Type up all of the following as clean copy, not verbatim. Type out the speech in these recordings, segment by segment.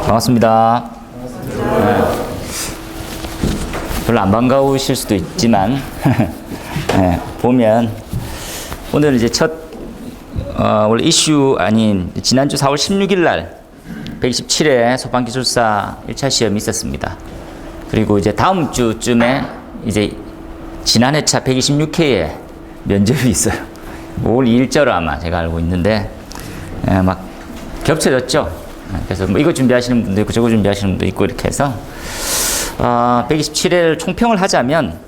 반갑습니다. 별로 안 반가우실 수도 있지만 네, 보면 오늘 이제 원래 이슈 아닌 지난주 4월 16일 날 127회 소방기술사 1차 시험이 있었습니다. 그리고 이제 다음 주쯤에 이제 지난 회차 126회에 면접이 있어요. 5월 2일자로 아마 제가 알고 있는데 막 겹쳐졌죠. 그래서 뭐 이거 준비하시는 분도 있고 저거 준비하시는 분도 있고 이렇게 해서 127회를 총평을 하자면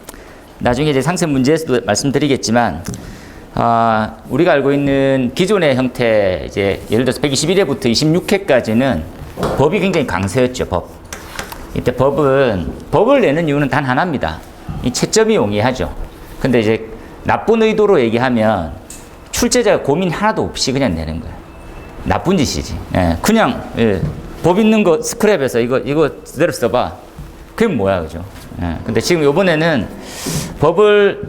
나중에 이제 상세 문제에서도 말씀드리겠지만 우리가 알고 있는 기존의 형태 이제 예를 들어서 121회부터 26회까지는 법이 굉장히 강세였죠. 이때 법을 내는 이유는 단 하나입니다. 이 채점이 용이하죠. 근데 이제 나쁜 의도로 얘기하면 출제자가 고민 하나도 없이 그냥 내는 거예요. 나쁜 짓이지. 그냥 법 있는 거 스크랩해서 이거 그대로 써봐. 그게 뭐야, 그죠? 근데 지금 요번에는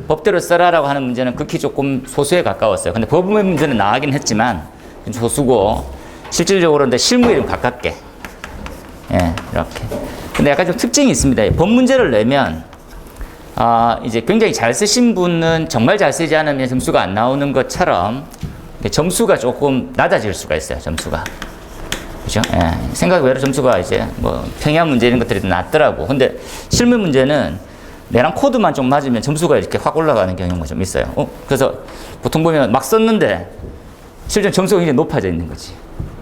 법대로 써라라고 하는 문제는 극히 조금 소수에 가까웠어요. 근데 법의 문제는 나가긴 했지만 소수고 실질적으로 근데 실무에 좀 가깝게. 이렇게. 근데 약간 좀 특징이 있습니다. 법 문제를 내면 이제 굉장히 잘 쓰신 분은 정말 잘 쓰지 않으면 점수가 안 나오는 것처럼 점수가 조금 낮아질 수가 있어요. 점수가. 그죠? 생각 외로 점수가 이제 뭐 평이한 문제 이런 것들이 낮더라고. 근데 실무 문제는 내랑 코드만 좀 맞으면 점수가 이렇게 확 올라가는 경우가 좀 있어요. 그래서 보통 보면 막 썼는데 실제 점수가 굉장히 높아져 있는 거지.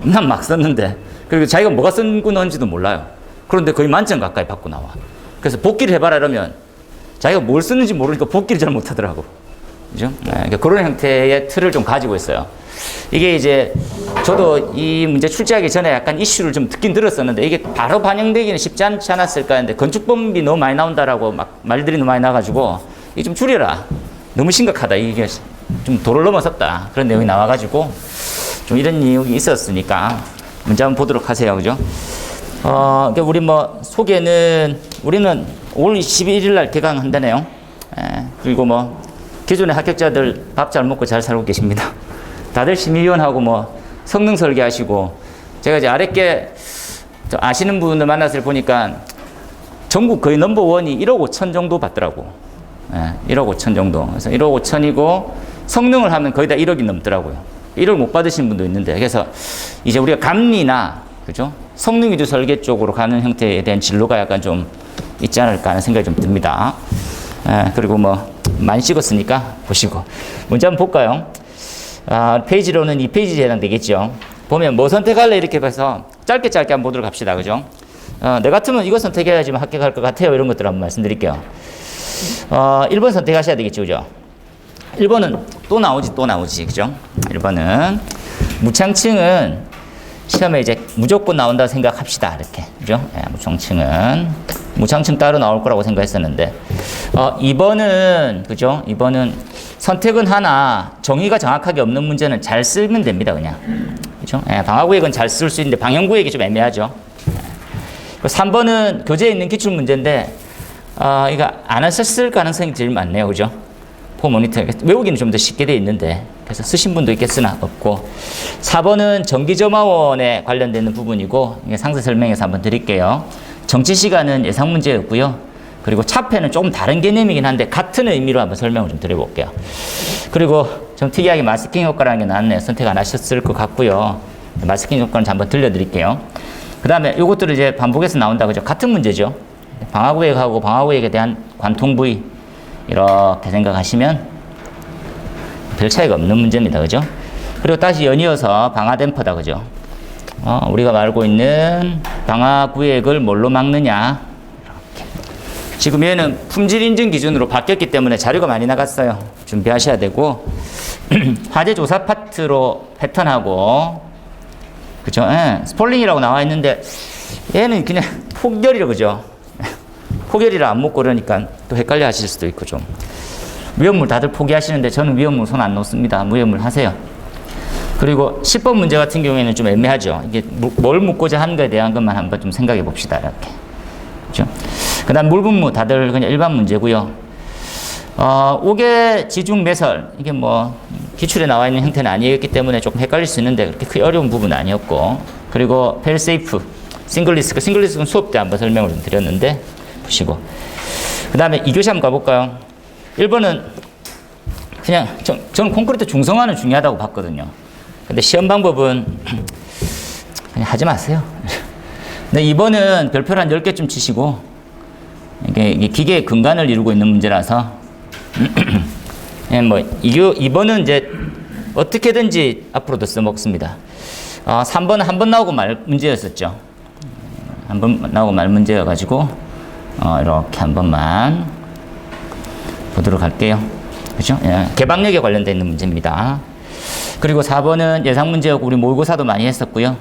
난 막 썼는데 그리고 자기가 뭐가 쓴고 넣은지도 몰라요. 그런데 거의 만점 가까이 받고 나와. 그래서 복기를 해봐라 이러면 자기가 뭘 쓰는지 모르니까 복기를 잘 못하더라고. 그죠? 그러니까 그런 형태의 틀을 좀 가지고 있어요. 이게 이제 저도 이 문제 출제하기 전에 약간 이슈를 좀 듣긴 들었었는데 이게 바로 반영되기는 쉽지 않지 않았을까 했는데 건축법이 너무 많이 나온다라고 막 말들이 너무 많이 나가지고 이게 좀 줄여라. 너무 심각하다. 이게 좀 도를 넘어섰다. 그런 내용이 나와가지고 좀 이런 내용이 있었으니까 문제 한번 보도록 하세요. 그죠? 그러니까 우리 뭐 소개는 우리는 5월 21일 날 개강한다네요. 그리고 뭐 기존의 합격자들 밥 잘 먹고 잘 살고 계십니다. 다들 심의위원하고 뭐 성능 설계하시고 제가 이제 아랫게 아시는 분들 만나서 보니까 전국 거의 넘버원이 1억 5천 정도 받더라고. 1억 5천 정도. 그래서 1억 5천이고 성능을 하면 거의 다 1억이 넘더라고요. 1억 못 받으신 분도 있는데 그래서 이제 우리가 감리나 그죠? 성능 위주 설계 쪽으로 가는 형태에 대한 진로가 약간 좀 있지 않을까 하는 생각이 좀 듭니다. 그리고 뭐 많이 찍었으니까 보시고 문제 한번 볼까요? 페이지로는 이 페이지에 해당되겠죠. 보면 뭐 선택할래 이렇게 해서 짧게 한번 보도록 합시다. 그죠? 내 같으면 이거 선택해야지만 합격할 것 같아요. 이런 것들 한번 말씀드릴게요. 1번 선택하셔야 되겠죠. 그죠? 1번은 또 나오지. 그죠? 1번은 무창층은 시험에 이제 무조건 나온다고 생각합시다. 이렇게. 그죠? 무창층 따로 나올 거라고 생각했었는데 2번은 그죠? 2번은 선택은 하나 정의가 정확하게 없는 문제는 잘 쓰면 됩니다. 그냥. 그죠? 방화구획은 잘 쓸 수 있는데 방향구획이 좀 애매하죠. 3번은 교재에 있는 기출 문제인데 이거 안 하셨을 가능성이 제일 많네요. 그죠? 모니터 외우기는 좀 더 쉽게 되어 있는데 그래서 쓰신 분도 있겠으나 없고 4번은 전기점화원에 관련되는 부분이고 상세 설명해서 한번 드릴게요. 정치 시간은 예상 문제였고요. 그리고 차폐는 조금 다른 개념이긴 한데 같은 의미로 한번 설명을 좀 드려볼게요. 그리고 좀 특이하게 마스킹 효과라는 게 나왔네요. 선택 안 하셨을 것 같고요. 마스킹 효과는 한번 들려드릴게요. 그 다음에 이것들을 이제 반복해서 나온다. 그죠? 같은 문제죠. 방화구획하고 방화구획에 대한 관통 부위 이렇게 생각하시면 별 차이가 없는 문제입니다. 그죠? 그리고 다시 연이어서 방화댐퍼다. 그죠? 우리가 알고 있는 방화구획을 뭘로 막느냐. 이렇게. 지금 얘는 품질 인증 기준으로 바뀌었기 때문에 자료가 많이 나갔어요. 준비하셔야 되고 화재 조사 파트로 패턴하고 그죠? 스폴링이라고 나와 있는데 얘는 그냥 폭결이라 그죠? 포결이라 안 먹고 그러니까 또 헷갈려 하실 수도 있고 좀. 위험물 다들 포기하시는데 저는 위험물 손 안 놓습니다. 무위험물 하세요. 그리고 10번 문제 같은 경우에는 좀 애매하죠. 이게 뭘 묻고자 하는 거에 대한 것만 한번 좀 생각해 봅시다. 이렇게. 그죠? 그 다음 물분무 다들 그냥 일반 문제고요. 옥외 지중 매설. 이게 뭐 기출에 나와 있는 형태는 아니었기 때문에 조금 헷갈릴 수 있는데 그렇게 크게 어려운 부분은 아니었고. 그리고 펠세이프. 싱글리스크는 수업 때 한번 설명을 좀 드렸는데 보시고. 그 다음에 2교시 한번 가볼까요? 1번은 그냥 저는 콘크리트 중성화는 중요하다고 봤거든요. 근데 시험 방법은 그냥 하지 마세요. 근데 2번은 별표를 한 10개쯤 치시고, 이게 기계의 근간을 이루고 있는 문제라서, 뭐, 2번은 이제 어떻게든지 앞으로도 써먹습니다. 3번은 한 번 나오고 말 문제였었죠. 한 번 나오고 말 문제여가지고, 이렇게 한 번만 보도록 할게요. 그죠? 예, 개방력에 관련되어 있는 문제입니다. 그리고 4번은 예상 문제였고, 우리 모의고사도 많이 했었고요.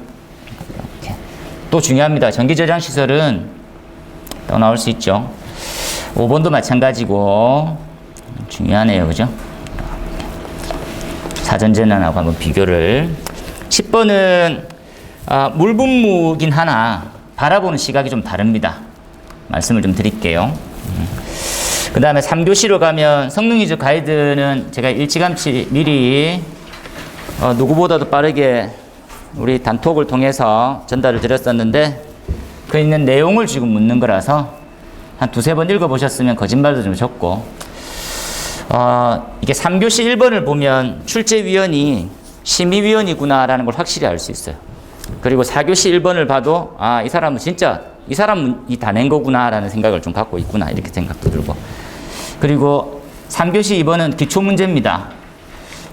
이렇게. 또 중요합니다. 전기저장시설은 또 나올 수 있죠. 5번도 마찬가지고, 중요하네요. 그죠? 사전재난하고 한번 비교를. 10번은 물분무긴 하나 바라보는 시각이 좀 다릅니다. 말씀을 좀 드릴게요. 그 다음에 3교시로 가면 성능위주 가이드는 제가 일찌감치 미리 누구보다도 빠르게 우리 단톡을 통해서 전달을 드렸었는데, 그 있는 내용을 지금 묻는 거라서 한 두세 번 읽어보셨으면 거짓말도 좀 적고, 이게 3교시 1번을 보면 출제위원이 심의위원이구나라는 걸 확실히 알 수 있어요. 그리고 4교시 1번을 봐도 이 사람은 진짜 이 사람이 다 낸 거구나라는 생각을 좀 갖고 있구나, 이렇게 생각도 들고. 그리고 3교시 2번은 기초문제입니다.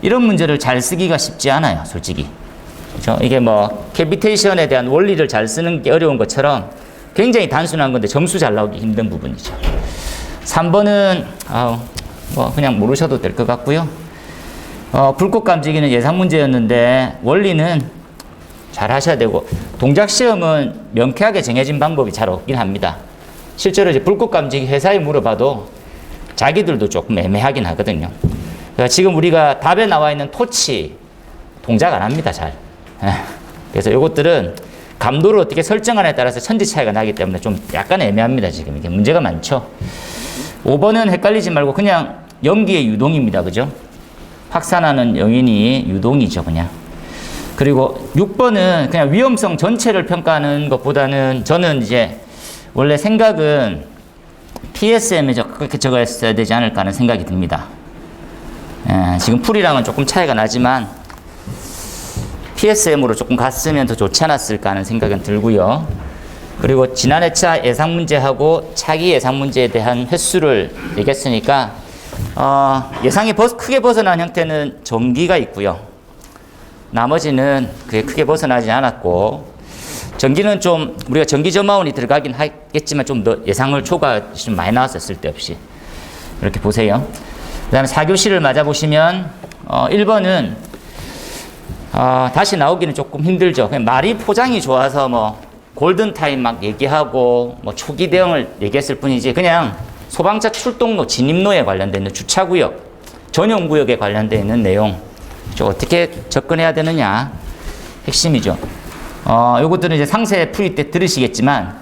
이런 문제를 잘 쓰기가 쉽지 않아요, 솔직히. 그렇죠? 이게 뭐 캐비테이션에 대한 원리를 잘 쓰는 게 어려운 것처럼 굉장히 단순한 건데 점수 잘 나오기 힘든 부분이죠. 3번은 뭐 그냥 모르셔도 될 것 같고요. 불꽃 감지기는 예상 문제였는데 원리는 잘 하셔야 되고, 동작 시험은 명쾌하게 정해진 방법이 잘 없긴 합니다. 실제로 이제 불꽃 감지기 회사에 물어봐도 자기들도 조금 애매하긴 하거든요. 그러니까 지금 우리가 답에 나와 있는 토치 동작 안 합니다, 잘. 그래서 이것들은 감도를 어떻게 설정하냐에 따라서 천지 차이가 나기 때문에 좀 약간 애매합니다. 지금 이게 문제가 많죠. 5번은 헷갈리지 말고 그냥 연기의 유동입니다. 그죠? 확산하는 영인이 유동이죠, 그냥. 그리고 6번은 그냥 위험성 전체를 평가하는 것보다는 저는 이제 원래 생각은 PSM에 그렇게 적어야 되지 않을까 하는 생각이 듭니다. 지금 풀이랑은 조금 차이가 나지만 PSM으로 조금 갔으면 더 좋지 않았을까 하는 생각은 들고요. 그리고 지난 회차 예상 문제하고 차기 예상 문제에 대한 횟수를 얘기했으니까 예상이 크게 벗어난 형태는 전기가 있고요. 나머지는 그게 크게 벗어나지 않았고, 전기는 좀 우리가 전기 점화원이 들어가긴 하겠지만 좀 더 예상을 초과 좀 많이 나왔어요, 쓸데없이. 이렇게 보세요. 그 다음에 4교시를 맞아보시면 1번은 다시 나오기는 조금 힘들죠. 그냥 말이 포장이 좋아서 뭐 골든타임 막 얘기하고 뭐 초기 대응을 얘기했을 뿐이지, 그냥 소방차 출동로, 진입로에 관련된 주차구역, 전용구역에 관련되어 있는 내용, 어떻게 접근해야 되느냐, 핵심이죠. 요것들은 이제 상세 풀이 때 들으시겠지만,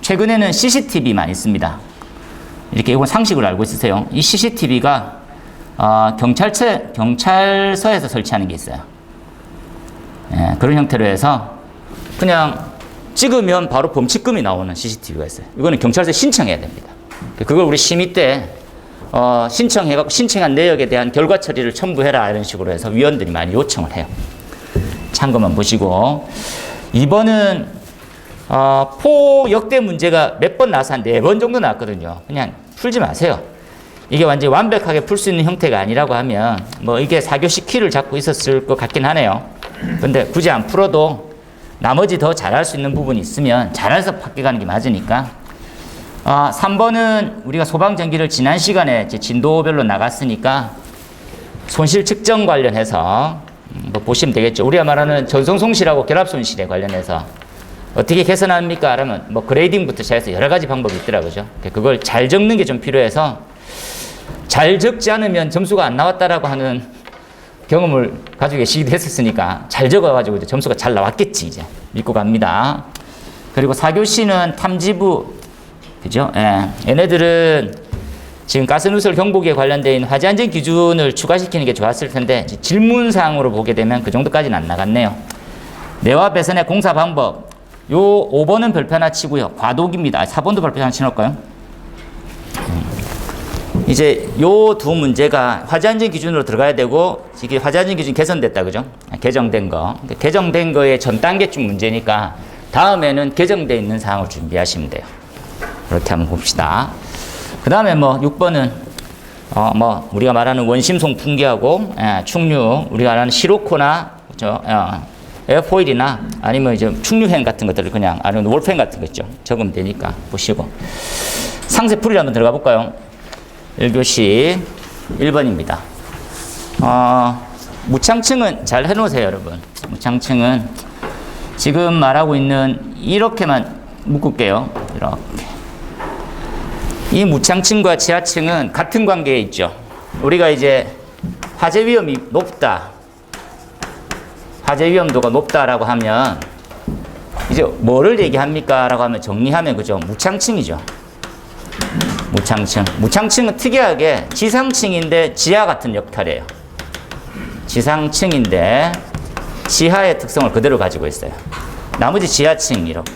최근에는 CCTV 많이 씁니다. 이렇게 이건 상식을 알고 있으세요. 이 CCTV가 경찰서에서 설치하는 게 있어요. 그런 형태로 해서 그냥 찍으면 바로 범칙금이 나오는 CCTV가 있어요. 이거는 경찰서에 신청해야 됩니다. 그걸 우리 심의 때 신청해갖고 신청한 내역에 대한 결과 처리를 첨부해라, 이런 식으로 해서 위원들이 많이 요청을 해요. 참고만 보시고. 2번은 포 역대 문제가 몇 번 나와서 한 4번 정도 나왔거든요. 그냥 풀지 마세요. 이게 완전히 완벽하게 풀 수 있는 형태가 아니라고 하면 뭐 이게 4교시 키를 잡고 있었을 것 같긴 하네요. 근데 굳이 안 풀어도 나머지 더 잘할 수 있는 부분이 있으면 잘해서 바뀌어가는 게 맞으니까. 3번은 우리가 소방전기를 지난 시간에 진도별로 나갔으니까 손실 측정 관련해서 뭐 보시면 되겠죠. 우리가 말하는 전송손실하고 결합손실에 관련해서 어떻게 개선합니까? 그러면 뭐 그레이딩부터 시작해서 여러 가지 방법이 있더라고요. 그걸 잘 적는 게 좀 필요해서, 잘 적지 않으면 점수가 안 나왔다라고 하는 경험을 가지고 계시기도 했었으니까 잘 적어가지고 이제 점수가 잘 나왔겠지, 이제 믿고 갑니다. 그리고 4교시는 탐지부, 그죠? 얘네들은 지금 가스누설 경보기에 관련되어 있는 화재 안전 기준을 추가시키는 게 좋았을 텐데 질문상으로 보게 되면 그 정도까지는 안 나갔네요. 내화 배선의 공사 방법, 요 5번은 별표 하나 치고요. 과도기입니다. 4번도 별표 하나 치놓을까요? 이제 요 두 문제가 화재안전 기준으로 들어가야 되고, 이게 화재안전 기준 개선됐다, 그죠? 개정된 거. 개정된 거의 전 단계쯤 문제니까 다음에는 개정되어 있는 사항을 준비하시면 돼요. 그렇게 한번 봅시다. 그 다음에 뭐 6번은 우리가 말하는 원심 송풍기하고 충류, 우리가 말하는 시로코나 에어포일이나 아니면 이제 충류행 같은 것들을 그냥 아니면 월펜 같은 거 있죠. 적으면 되니까 보시고. 상세 풀이 한번 들어가 볼까요? 1교시 1번입니다. 무창층은 잘 해놓으세요, 여러분. 무창층은 지금 말하고 있는 이렇게만 묶을게요. 이렇게. 이 무창층과 지하층은 같은 관계에 있죠. 우리가 이제 화재 위험이 높다, 화재 위험도가 높다라고 하면 이제 뭐를 얘기합니까? 라고 하면 정리하면 그죠? 무창층이죠. 무창층. 무창층은 특이하게 지상층인데 지하 같은 역할이에요. 지상층인데 지하의 특성을 그대로 가지고 있어요. 나머지 지하층 이렇게.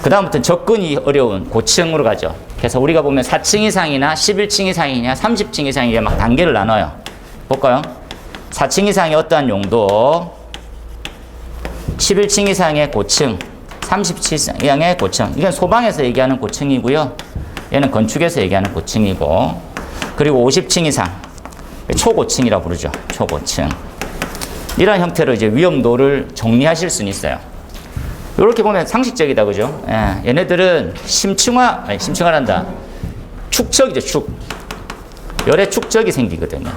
그 다음부터는 접근이 어려운 고층으로 가죠. 그래서 우리가 보면 4층 이상이나 11층 이상이냐 30층 이상이냐 막 단계를 나눠요. 볼까요? 4층 이상의 어떠한 용도, 11층 이상의 고층, 30층 이상의 고층. 이건 소방에서 얘기하는 고층이고요. 얘는 건축에서 얘기하는 고층이고, 그리고 50층 이상, 초고층이라고 부르죠. 초고층. 이런 형태로 이제 위험도를 정리하실 수는 있어요. 이렇게 보면 상식적이다, 그죠? 예, 얘네들은 심층화란다. 축적이죠, 축. 열의 축적이 생기거든요.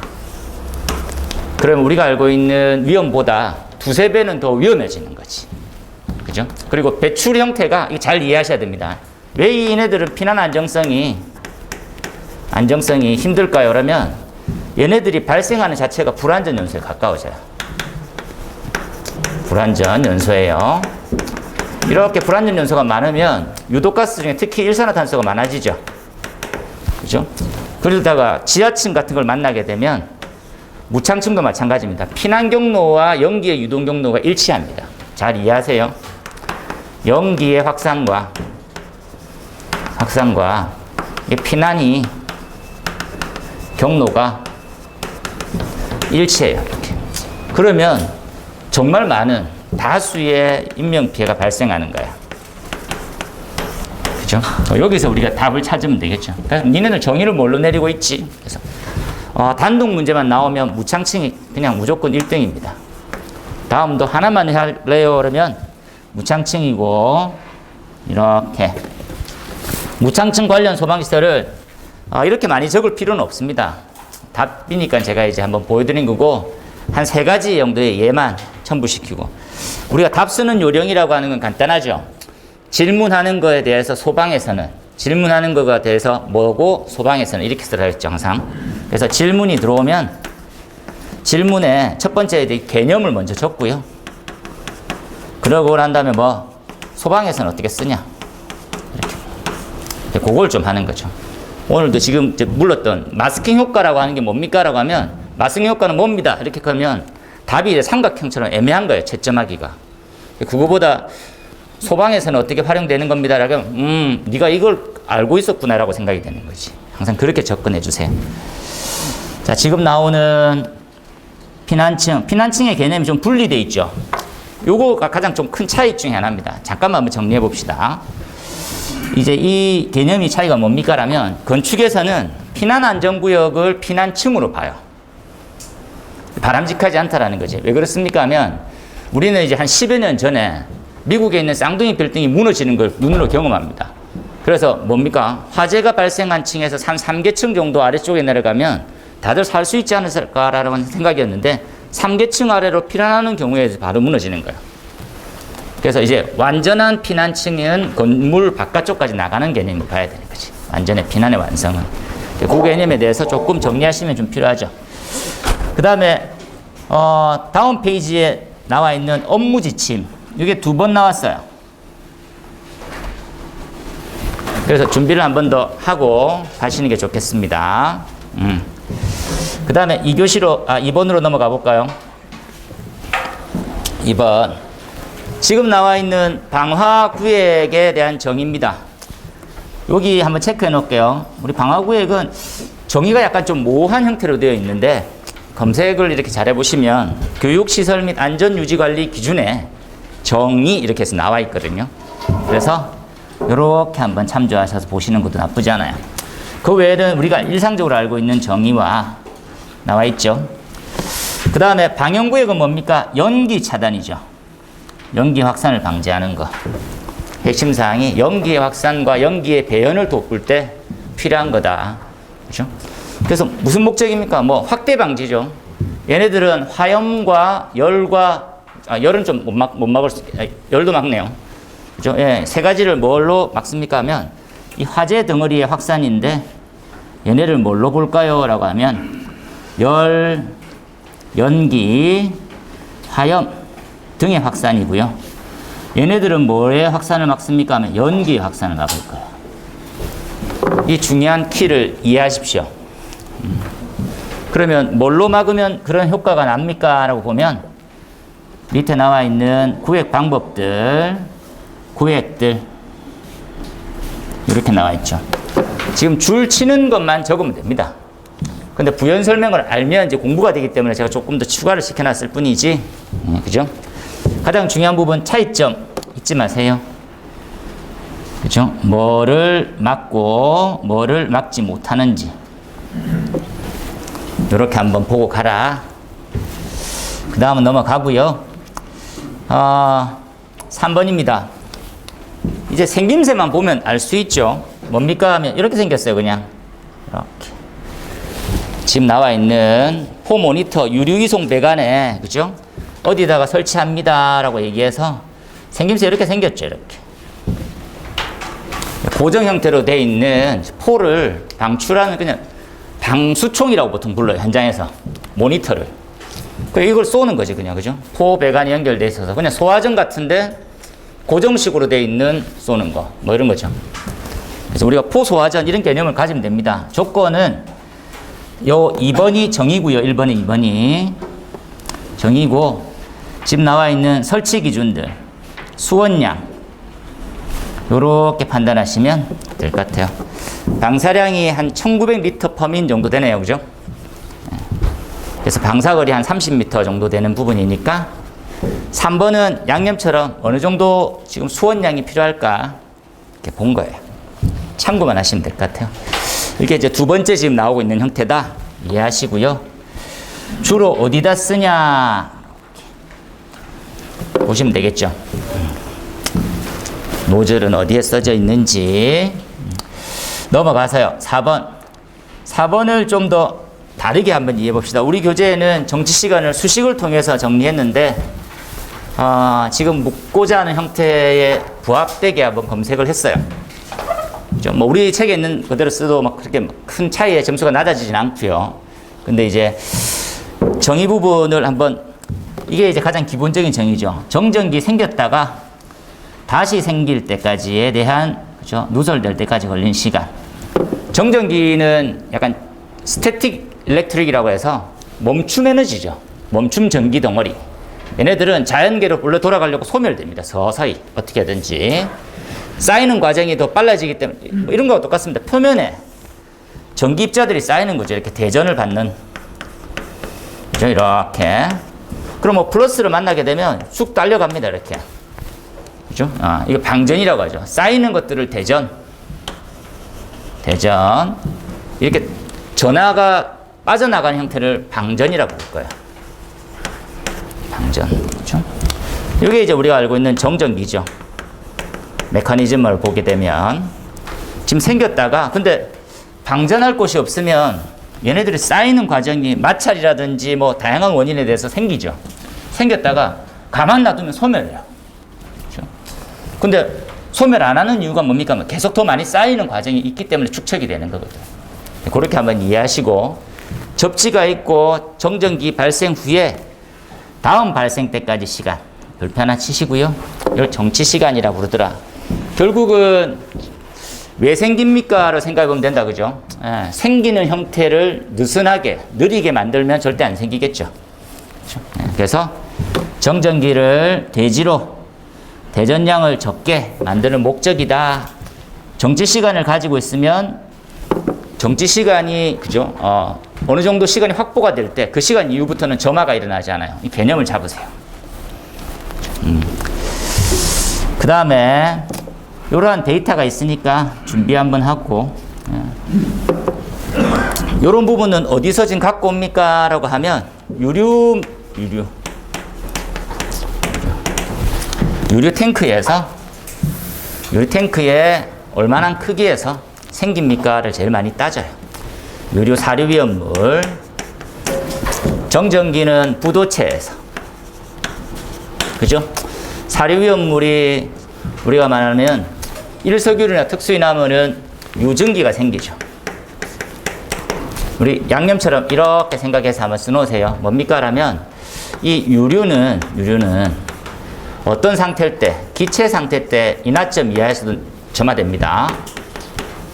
그러면 우리가 알고 있는 위험보다 두세 배는 더 위험해지는 거지. 그죠? 그리고 배출 형태가 잘 이해하셔야 됩니다. 왜 얘네들은 피난 안정성이 힘들까요? 그러면 얘네들이 발생하는 자체가 불안전 연소에 가까워져요. 불안전 연소예요. 이렇게 불안전 연소가 많으면 유독가스 중에 특히 일산화탄소가 많아지죠. 그죠? 그러다가 지하층 같은 걸 만나게 되면 무창층도 마찬가지입니다. 피난 경로와 연기의 유동 경로가 일치합니다. 잘 이해하세요. 연기의 확산과 피난이 경로가 일치해요. 이렇게. 그러면 정말 많은 다수의 인명피해가 발생하는 거야. 그죠? 여기서 우리가 답을 찾으면 되겠죠. 그래서 니네는 정의를 뭘로 내리고 있지? 그래서 단독 문제만 나오면 무창층이 그냥 무조건 1등입니다. 다음도 하나만 할래요? 그러면 무창층이고, 이렇게. 무창층 관련 소방시설을 이렇게 많이 적을 필요는 없습니다. 답이니까 제가 이제 한번 보여드린 거고, 한 3가지 정도의 예만 첨부시키고. 우리가 답 쓰는 요령이라고 하는 건 간단하죠. 질문하는 거에 대해서 소방에서는, 질문하는 거에 대해서 뭐고, 소방에서는 이렇게 쓰라 했죠, 항상. 그래서 질문이 들어오면 질문에 첫 번째 개념을 먼저 적고요. 그러고 난 다음에 소방에서는 어떻게 쓰냐. 이렇게. 그걸 좀 하는 거죠. 오늘도 지금 이제 물었던 마스킹 효과라고 하는 게 뭡니까? 라고 하면 마스킹 효과는 뭡니다. 이렇게 하면 답이 이제 삼각형처럼 애매한 거예요. 채점하기가. 그거보다 소방에서는 어떻게 활용되는 겁니다. 라고 하면 네가 이걸 알고 있었구나 라고 생각이 되는 거지. 항상 그렇게 접근해 주세요. 자, 지금 나오는 피난층의 개념이 좀 분리되어 있죠. 요거가 가장 좀 큰 차이 중에 하나입니다. 잠깐만 한번 정리해 봅시다. 이제 이 개념이 차이가 뭡니까? 라면 건축에서는 피난안전구역을 피난층으로 봐요. 바람직하지 않다라는 거지. 왜 그렇습니까? 하면 우리는 이제 한 10여 년 전에 미국에 있는 쌍둥이 빌딩이 무너지는 걸 눈으로 경험합니다. 그래서 뭡니까? 화재가 발생한 층에서 한 3계층 정도 아래쪽에 내려가면 다들 살 수 있지 않을까라는 생각이었는데 3계층 아래로 피난하는 경우에 바로 무너지는 거예요. 그래서 이제 완전한 피난층은 건물 바깥쪽까지 나가는 개념을 봐야 되는 거지. 완전의 피난의 완성은. 그 개념에 대해서 조금 정리하시면 좀 필요하죠. 그 다음에 다음 페이지에 나와 있는 업무 지침. 이게 2번 나왔어요. 그래서 준비를 한 번 더 하고 가시는 게 좋겠습니다. 그 다음에 2번으로 넘어가 볼까요? 2번. 지금 나와 있는 방화구획에 대한 정의입니다. 여기 한번 체크해 놓을게요. 우리 방화구획은 정의가 약간 좀 모호한 형태로 되어 있는데 검색을 이렇게 잘 해보시면 교육시설 및 안전유지관리 기준에 정의 이렇게 해서 나와 있거든요. 그래서 이렇게 한번 참조하셔서 보시는 것도 나쁘지 않아요. 그 외에는 우리가 일상적으로 알고 있는 정의와 나와 있죠. 그 다음에 방역구획은 뭡니까? 연기 차단이죠. 연기 확산을 방지하는 거. 핵심 사항이 연기의 확산과 연기의 배연을 돋굴 때 필요한 거다. 그렇죠? 그래서 무슨 목적입니까? 뭐 확대 방지죠. 얘네들은 화염과 열과 열은 좀 못 막을 수, 열도 막네요. 그죠? 예, 세 가지를 뭘로 막습니까? 하면 이 화재 덩어리의 확산인데 얘네를 뭘로 볼까요? 라고 하면 열, 연기, 화염 등의 확산이고요. 얘네들은 뭐의 확산을 막습니까? 하면 연기의 확산을 막을 거예요. 이 중요한 키를 이해하십시오. 그러면 뭘로 막으면 그런 효과가 납니까? 라고 보면 밑에 나와 있는 구획 방법들, 구획들 이렇게 나와 있죠. 지금 줄 치는 것만 적으면 됩니다. 근데 부연 설명을 알면 이제 공부가 되기 때문에 제가 조금 더 추가를 시켜놨을 뿐이지, 그죠? 가장 중요한 부분 차이점 잊지 마세요. 그죠? 뭐를 막고 뭐를 막지 못하는지 이렇게 한번 보고 가라. 그 다음은 넘어가고요. 3번입니다. 이제 생김새만 보면 알 수 있죠. 뭡니까 하면 이렇게 생겼어요. 그냥 이렇게 지금 나와 있는 포모니터 유류이송 배관에 그죠? 어디다가 설치합니다 라고 얘기해서 생김새 이렇게 생겼죠. 이렇게 고정 형태로 되어 있는 포를 방출하는 그냥 방수총이라고 보통 불러요. 현장에서 모니터를 이걸 쏘는 거지 그냥. 그죠? 포 배관이 연결되어 있어서 그냥 소화전 같은데 고정식으로 되어 있는 쏘는 거 뭐 이런 거죠. 그래서 우리가 포 소화전 이런 개념을 가지면 됩니다. 조건은 요 2번이 정의고요. 1번에 2번이 정의고 지금 나와 있는 설치 기준들 수원량 요렇게 판단하시면 될 것 같아요. 방사량이 한 1900리터 퍼민 정도 되네요. 그죠? 그래서 방사거리 한 30m 정도 되는 부분이니까 3번은 양념처럼 어느 정도 지금 수원량이 필요할까 이렇게 본 거예요. 참고만 하시면 될 것 같아요. 이게 이제 두 번째 지금 나오고 있는 형태다 이해하시고요. 주로 어디다 쓰냐 보시면 되겠죠. 노즐은 어디에 써져 있는지. 넘어가서요. 4번. 4번을 좀 더 다르게 한번 이해해 봅시다. 우리 교재에는 정치 시간을 수식을 통해서 정리했는데 지금 묻고자 하는 형태에 부합되게 한번 검색을 했어요. 뭐 우리 책에 있는 그대로 써도 막 그렇게 큰 차이의 점수가 낮아지진 않고요. 근데 이제 정의 부분을 한번 이게 이제 가장 기본적인 정의죠. 정전기 생겼다가 다시 생길 때까지에 대한 그죠? 누설될 때까지 걸린 시간. 정전기는 약간 스태틱 일렉트릭이라고 해서 멈춤 에너지죠. 멈춤 전기 덩어리. 얘네들은 자연계로 원래 돌아가려고 소멸됩니다. 서서히 어떻게든지. 쌓이는 과정이 더 빨라지기 때문에 뭐 이런 거와 똑같습니다. 표면에 전기 입자들이 쌓이는 거죠. 이렇게 대전을 받는. 그죠? 이렇게. 그럼 뭐 플러스를 만나게 되면 쑥 달려갑니다. 이렇게. 그죠? 이거 방전이라고 하죠. 쌓이는 것들을 대전. 이렇게 전하가 빠져나가는 형태를 방전이라고 볼 거예요. 방전. 그죠? 이게 이제 우리가 알고 있는 정전기죠. 메커니즘을 보게 되면 지금 생겼다가 근데 방전할 곳이 없으면 얘네들이 쌓이는 과정이 마찰이라든지 뭐 다양한 원인에 대해서 생기죠. 생겼다가 가만 놔두면 소멸해요. 그렇죠? 근데 소멸 안 하는 이유가 뭡니까? 계속 더 많이 쌓이는 과정이 있기 때문에 축적이 되는 거거든요. 그렇게 한번 이해하시고 접지가 있고 정전기 발생 후에 다음 발생 때까지 시간 별표 하나 치시고요. 이걸 정치 시간이라고 부르더라. 결국은 왜 생깁니까?로 생각해 보면 된다. 그죠? 생기는 형태를 느슨하게 느리게 만들면 절대 안 생기겠죠. 그렇죠? 그래서 정전기를 대지로 대전량을 적게 만드는 목적이다. 정지 시간을 가지고 있으면 정지 시간이 그죠? 어느 정도 시간이 확보가 될 때 그 시간 이후부터는 점화가 일어나지 않아요. 이 개념을 잡으세요. 그 다음에 이러한 데이터가 있으니까 준비 한번 하고 이런 부분은 어디서 지금 갖고 옵니까? 라고 하면 유류 탱크에 얼마나 크기에서 생깁니까를 제일 많이 따져요. 유류 사료 위험물, 정전기는 부도체에서, 그죠? 사료 위험물이 우리가 말하는 일석유류나 특수유 나무는 유증기가 생기죠. 우리 양념처럼 이렇게 생각해서 한번 써놓으세요. 뭡니까? 라면 이 유류는 어떤 상태일 때, 기체 상태 때 인화점 이하에서도 점화됩니다.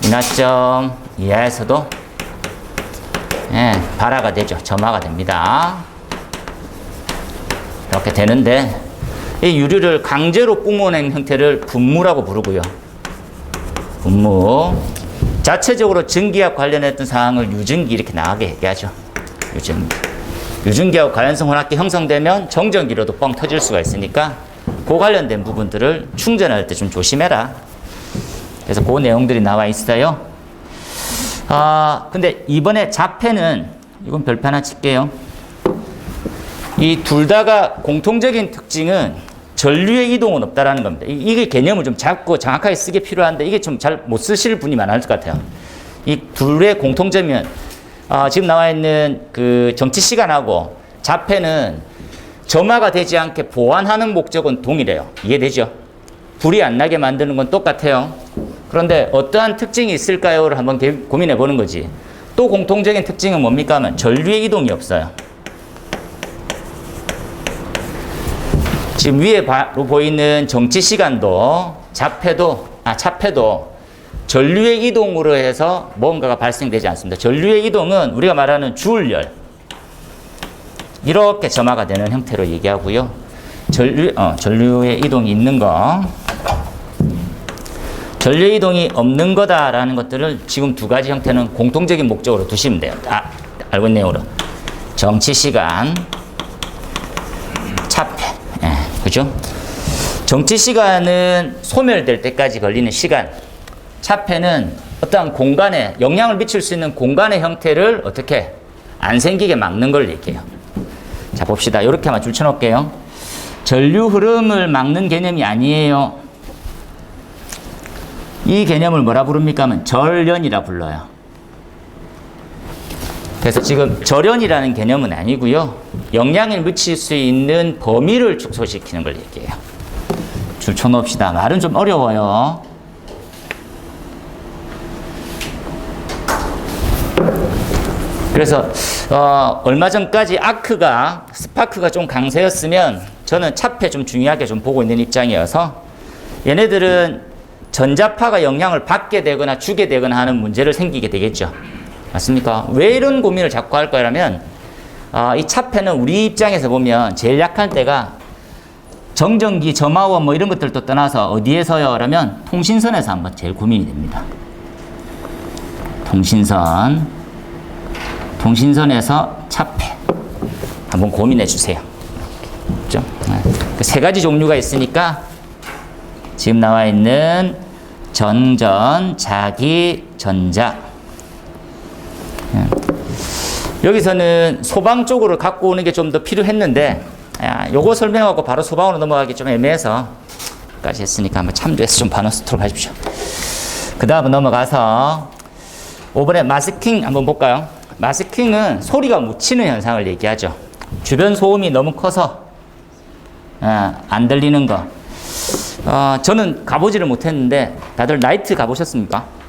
인화점 이하에서도 발화가 되죠. 점화가 됩니다. 이렇게 되는데 이 유류를 강제로 뿜어낸 형태를 분무라고 부르고요. 분무. 자체적으로 전기와 관련했던 사항을 유증기 이렇게 나가게 얘기하죠. 유증기. 유증기하고 관련성 혼합기 형성되면 정전기로도 뻥 터질 수가 있으니까 그 관련된 부분들을 충전할 때 좀 조심해라. 그래서 그 내용들이 나와 있어요. 근데 이번에 자폐는 이건 별표 하나 칠게요. 이 둘 다가 공통적인 특징은 전류의 이동은 없다라는 겁니다. 이게 개념을 좀 잡고 정확하게 쓰기 필요한데 이게 좀 잘 못 쓰실 분이 많을 것 같아요. 이 둘의 공통점은 지금 나와 있는 그 정치 시간하고 자폐는 점화가 되지 않게 보완하는 목적은 동일해요. 이해되죠? 불이 안 나게 만드는 건 똑같아요. 그런데 어떠한 특징이 있을까요?를 한번 고민해 보는 거지. 또 공통적인 특징은 뭡니까 하면 전류의 이동이 없어요. 지금 위에 보이는 정치 시간도 자폐도 전류의 이동으로 해서 뭔가가 발생되지 않습니다. 전류의 이동은 우리가 말하는 주울열 이렇게 점화가 되는 형태로 얘기하고요. 전류의 이동이 있는 거, 전류의 이동이 없는 거다라는 것들을 지금 두 가지 형태는 공통적인 목적으로 두시면 돼요. 알고 있는 내용으로 정치 시간, 자폐. 그죠? 정치 시간은 소멸될 때까지 걸리는 시간. 자폐는 어떠한 공간에 영향을 미칠 수 있는 공간의 형태를 어떻게 안 생기게 막는 걸 얘기해요. 자, 봅시다. 이렇게만 줄 쳐놓을게요. 전류 흐름을 막는 개념이 아니에요. 이 개념을 뭐라 부릅니까? 하면 절연이라 불러요. 그래서 지금 절연이라는 개념은 아니고요. 영향을 미칠 수 있는 범위를 축소시키는 걸 얘기해요. 줄 쳐놓읍시다. 말은 좀 어려워요. 그래서 얼마 전까지 스파크가 좀 강세였으면 저는 차폐 좀 중요하게 좀 보고 있는 입장이어서 얘네들은 전자파가 영향을 받게 되거나 주게 되거나 하는 문제를 생기게 되겠죠. 맞습니까? 왜 이런 고민을 자꾸 할 거라면 이 차폐는 우리 입장에서 보면 제일 약한 때가 정전기, 점화원 뭐 이런 것들도 떠나서 어디에서요? 라면 통신선에서 한번 제일 고민이 됩니다. 통신선에서 차폐 한번 고민해 주세요. 그렇죠? 세 가지 종류가 있으니까 지금 나와 있는 정전, 자기, 전자. 여기서는 소방 쪽으로 갖고 오는 게 좀 더 필요했는데 요거 설명하고 바로 소방으로 넘어가기 좀 애매해서 까지 했으니까 한번 참조해서 좀 봐놓도록 하십시오. 그 다음 넘어가서 5번에 마스킹 한번 볼까요? 마스킹은 소리가 묻히는 현상을 얘기하죠. 주변 소음이 너무 커서 안 들리는 거. 저는 가보지를 못했는데 다들 나이트 가보셨습니까?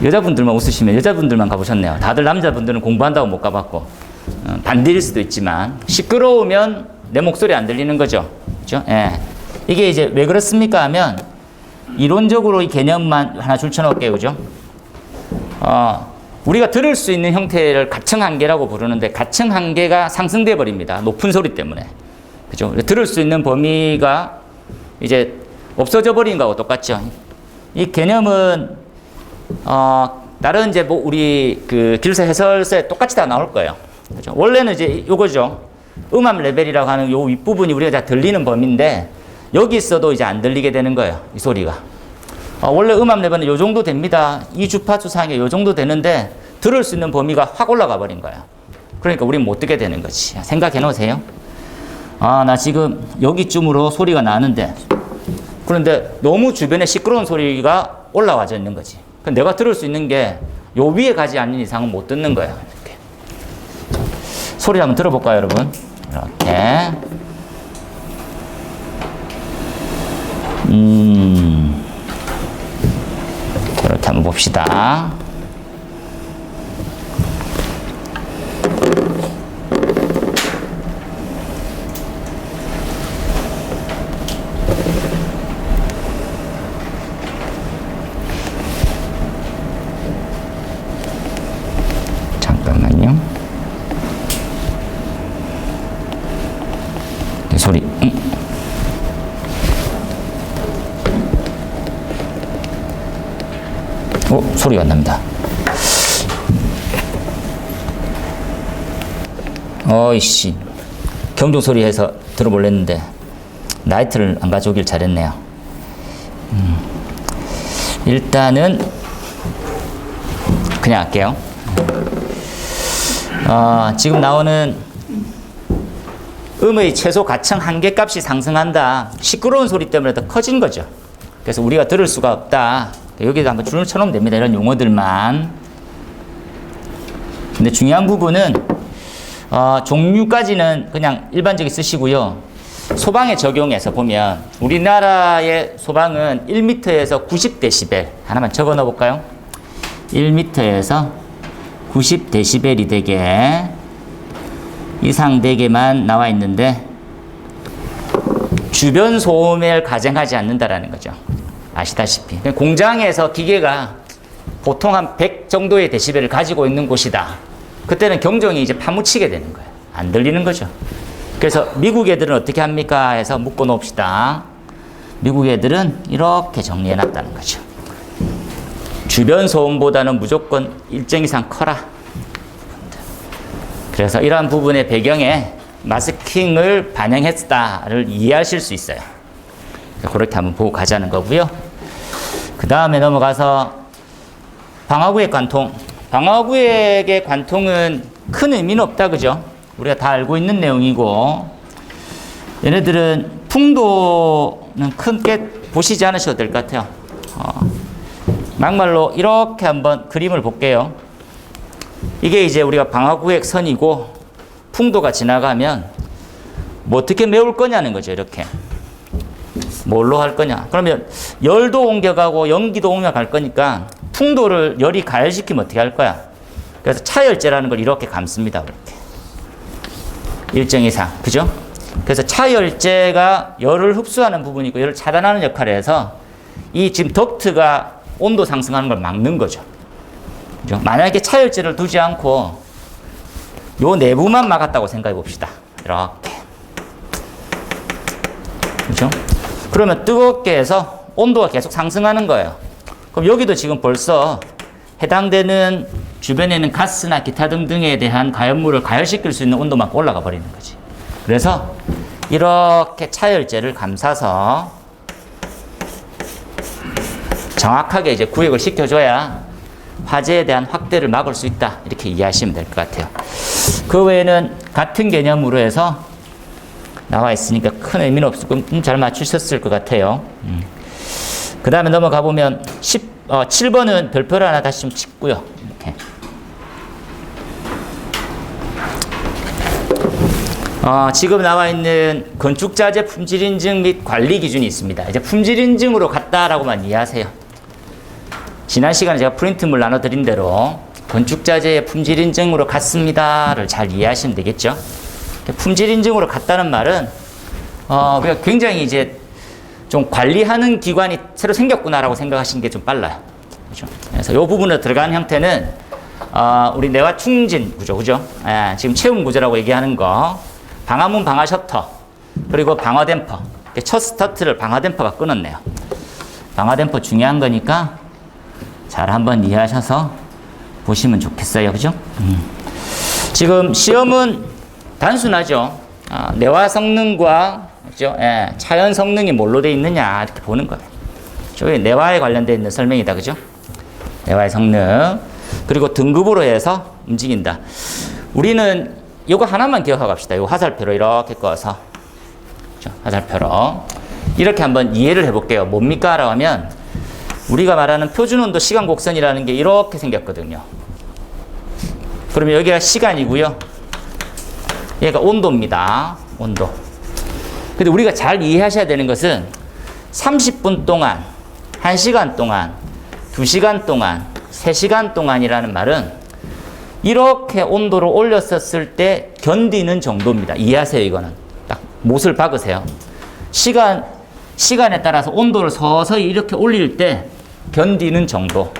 여자분들만 웃으시면 여자분들만 가보셨네요. 다들 남자분들은 공부한다고 못 가봤고 반대일 수도 있지만 시끄러우면 내 목소리 안 들리는 거죠. 그렇죠? 예. 이게 이제 왜 그렇습니까 하면 이론적으로 이 개념만 하나 줄쳐놓을게요. 그죠? 우리가 들을 수 있는 형태를 가층 한계라고 부르는데 가층 한계가 상승돼 버립니다. 높은 소리 때문에. 그죠? 들을 수 있는 범위가 이제 없어져 버린 거하고 똑같죠. 이 개념은 다른 이제 뭐 우리 그 길서 해설서에 똑같이 다 나올 거예요. 그죠? 원래는 이제 요거죠. 음압 레벨이라고 하는 요 윗부분이 우리가 다 들리는 범위인데 여기 있어도 이제 안 들리게 되는 거예요. 이 소리가. 원래 음압 레벨은 요 정도 됩니다. 이 주파수 상에 요 정도 되는데 들을 수 있는 범위가 확 올라가 버린 거예요. 그러니까 우리는 못 듣게 되는 거지. 생각해 놓으세요. 나 지금 여기쯤으로 소리가 나는데 그런데 너무 주변에 시끄러운 소리가 올라와져 있는 거지. 내가 들을 수 있는 게 요 위에 가지 않는 이상은 못 듣는 거예요. 이렇게. 소리 한번 들어볼까요, 여러분? 이렇게. 이렇게 한번 봅시다. 잠깐만요. 소리. 소리가 안 납니다. 어이씨. 경종 소리 해서 들어볼랬는데 라이트를 안 가져오길 잘했네요. 일단은 그냥 할게요. 지금 나오는 음의 최소 가청 한계값이 상승한다. 시끄러운 소리 때문에 더 커진 거죠. 그래서 우리가 들을 수가 없다. 여기다 한번 줄을 쳐놓으면 됩니다. 이런 용어들만. 근데 중요한 부분은 종류까지는 그냥 일반적으로 쓰시고요. 소방에 적용해서 보면 우리나라의 소방은 1m에서 90dB 하나만 적어 넣어 볼까요? 1m에서 90dB이 되게 이상 되게만 나와 있는데 주변 소음을 가정하지 않는다라는 거죠. 아시다시피 공장에서 기계가 보통 한 100 정도의 데시벨을 가지고 있는 곳이다. 그때는 경종이 이제 파묻히게 되는 거예요. 안 들리는 거죠. 그래서 미국 애들은 어떻게 합니까? 해서 묶어 놓읍시다. 미국 애들은 이렇게 정리해 놨다는 거죠. 주변 소음보다는 무조건 일정 이상 커라. 그래서 이러한 부분의 배경에 마스킹을 반영했다를 이해하실 수 있어요. 그렇게 한번 보고 가자는 거고요. 그 다음에 넘어가서 방화구획 관통. 방화구획의 관통은 큰 의미는 없다, 그죠? 우리가 다 알고 있는 내용이고, 얘네들은 풍도는 크게 보시지 않으셔도 될 것 같아요. 막말로 이렇게 한번 그림을 볼게요. 이게 이제 우리가 방화구획 선이고, 풍도가 지나가면 뭐 어떻게 메울 거냐는 거죠, 이렇게. 뭘로 할 거냐? 그러면 열도 옮겨가고 연기도 옮겨갈 거니까 풍도를 열이 가열시키면 어떻게 할 거야? 그래서 차열제라는 걸 이렇게 감습니다. 이렇게. 일정 이상. 그죠? 그래서 차열제가 열을 흡수하는 부분이고 열을 차단하는 역할을 해서 이 지금 덕트가 온도 상승하는 걸 막는 거죠. 그죠? 만약에 차열제를 두지 않고 요 내부만 막았다고 생각해 봅시다. 이렇게. 그죠? 그러면 뜨겁게 해서 온도가 계속 상승하는 거예요. 그럼 여기도 지금 벌써 해당되는 주변에 있는 가스나 기타 등등에 대한 가열물을 가열시킬 수 있는 온도만 올라가 버리는 거지. 그래서 이렇게 차열제를 감싸서 정확하게 이제 구획을 시켜줘야 화재에 대한 확대를 막을 수 있다. 이렇게 이해하시면 될 것 같아요. 그 외에는 같은 개념으로 해서 나와 있으니까 큰 의미는 없을 거고 잘 맞추셨을 것 같아요. 그 다음에 넘어가 보면 7번은 별표를 하나 다시 좀 찍고요. 이렇게. 지금 나와 있는 건축자재 품질 인증 및 관리 기준이 있습니다. 이제 품질 인증으로 갔다라고만 이해하세요. 지난 시간에 제가 프린트물 나눠드린 대로 건축자재의 품질 인증으로 갔습니다를 잘 이해하시면 되겠죠. 품질 인증으로 갔다는 말은 우리가 굉장히 이제 좀 관리하는 기관이 새로 생겼구나라고 생각하시는 게 좀 빨라요. 그죠? 그래서 이 부분으로 들어가는 형태는 우리 내화 충진 구조, 그죠? 지금 채움 구조라고 얘기하는 거, 방화문, 방화 셔터, 그리고 방어 댐퍼. 첫 스타트를 방어 댐퍼가 끊었네요. 방어 댐퍼 중요한 거니까 잘 한번 이해하셔서 보시면 좋겠어요. 그죠? 지금 시험은 단순하죠. 내화 성능과 그죠? 예, 차연 성능이 뭘로 되어 있느냐 이렇게 보는 거예요. 저기 내화에 관련되어 있는 설명이다. 그죠? 내화의 성능. 그리고 등급으로 해서 움직인다. 우리는 이거 하나만 기억하고 갑시다. 이 화살표로 이렇게 꺼서. 그죠? 화살표로. 이렇게 한번 이해를 해볼게요. 뭡니까? 라고 하면 우리가 말하는 표준온도 시간 곡선이라는 게 이렇게 생겼거든요. 그러면 여기가 시간이고요. 얘가 온도입니다. 온도. 근데 우리가 잘 이해하셔야 되는 것은 30분 동안, 1시간 동안, 2시간 동안, 3시간 동안이라는 말은 이렇게 온도를 올렸었을 때 견디는 정도입니다. 이해하세요, 이거는. 딱 못을 박으세요. 시간에 따라서 온도를 서서히 이렇게 올릴 때 견디는 정도.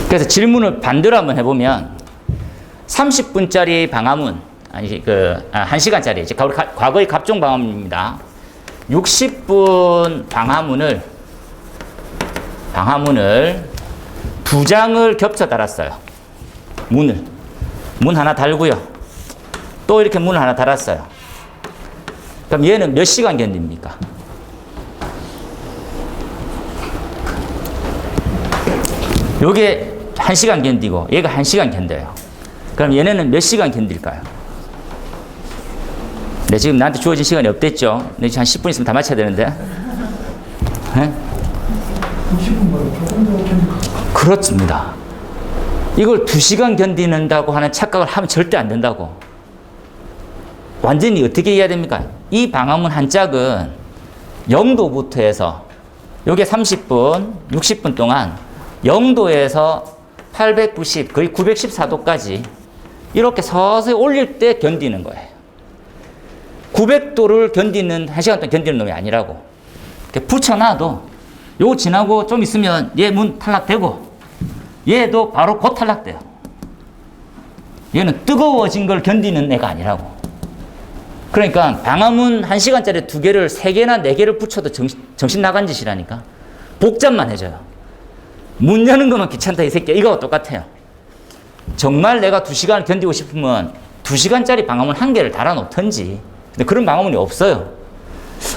그래서 질문을 반대로 한번 해보면 30분짜리 방화문, 아니 1시간짜리 이제 과거의 갑종 방화문입니다. 60분 방화문을 2장을 겹쳐 달았어요. 문 하나 달고요. 또 이렇게 문을 하나 달았어요. 그럼 얘는 몇 시간 견딥니까? 요게 1시간 견디고 얘가 1시간 견뎌요. 그럼 얘네는 몇 시간 견딜까요? 네, 지금 나한테 주어진 시간이 없댔죠? 네, 한 10분 있으면 다 맞춰야 되는데. 네? 20분만 조금 더 견딜까요? 그렇습니다. 이걸 2시간 견디는다고 하는 착각을 하면 절대 안 된다고. 완전히 어떻게 이해해야 됩니까? 이 방화문 한 짝은 0도부터 해서 요게 30분, 60분 동안 0도에서 890, 거의 914도까지 이렇게 서서히 올릴 때 견디는 거예요. 900도를 견디는, 1시간 동안 견디는 놈이 아니라고. 이렇게 붙여놔도 요거 지나고 좀 있으면 얘 문 탈락되고 얘도 바로 곧 탈락돼요. 얘는 뜨거워진 걸 견디는 애가 아니라고. 그러니까 방화문 1시간짜리 2개를 3개나 4개를 붙여도 정신 나간 짓이라니까. 복잡만 해줘요. 문 여는 것만 귀찮다 이 새끼야. 이거와 똑같아요. 정말 내가 2시간을 견디고 싶으면 2시간짜리 방화문 1개를 달아놓던지. 근데 그런 방화문이 없어요.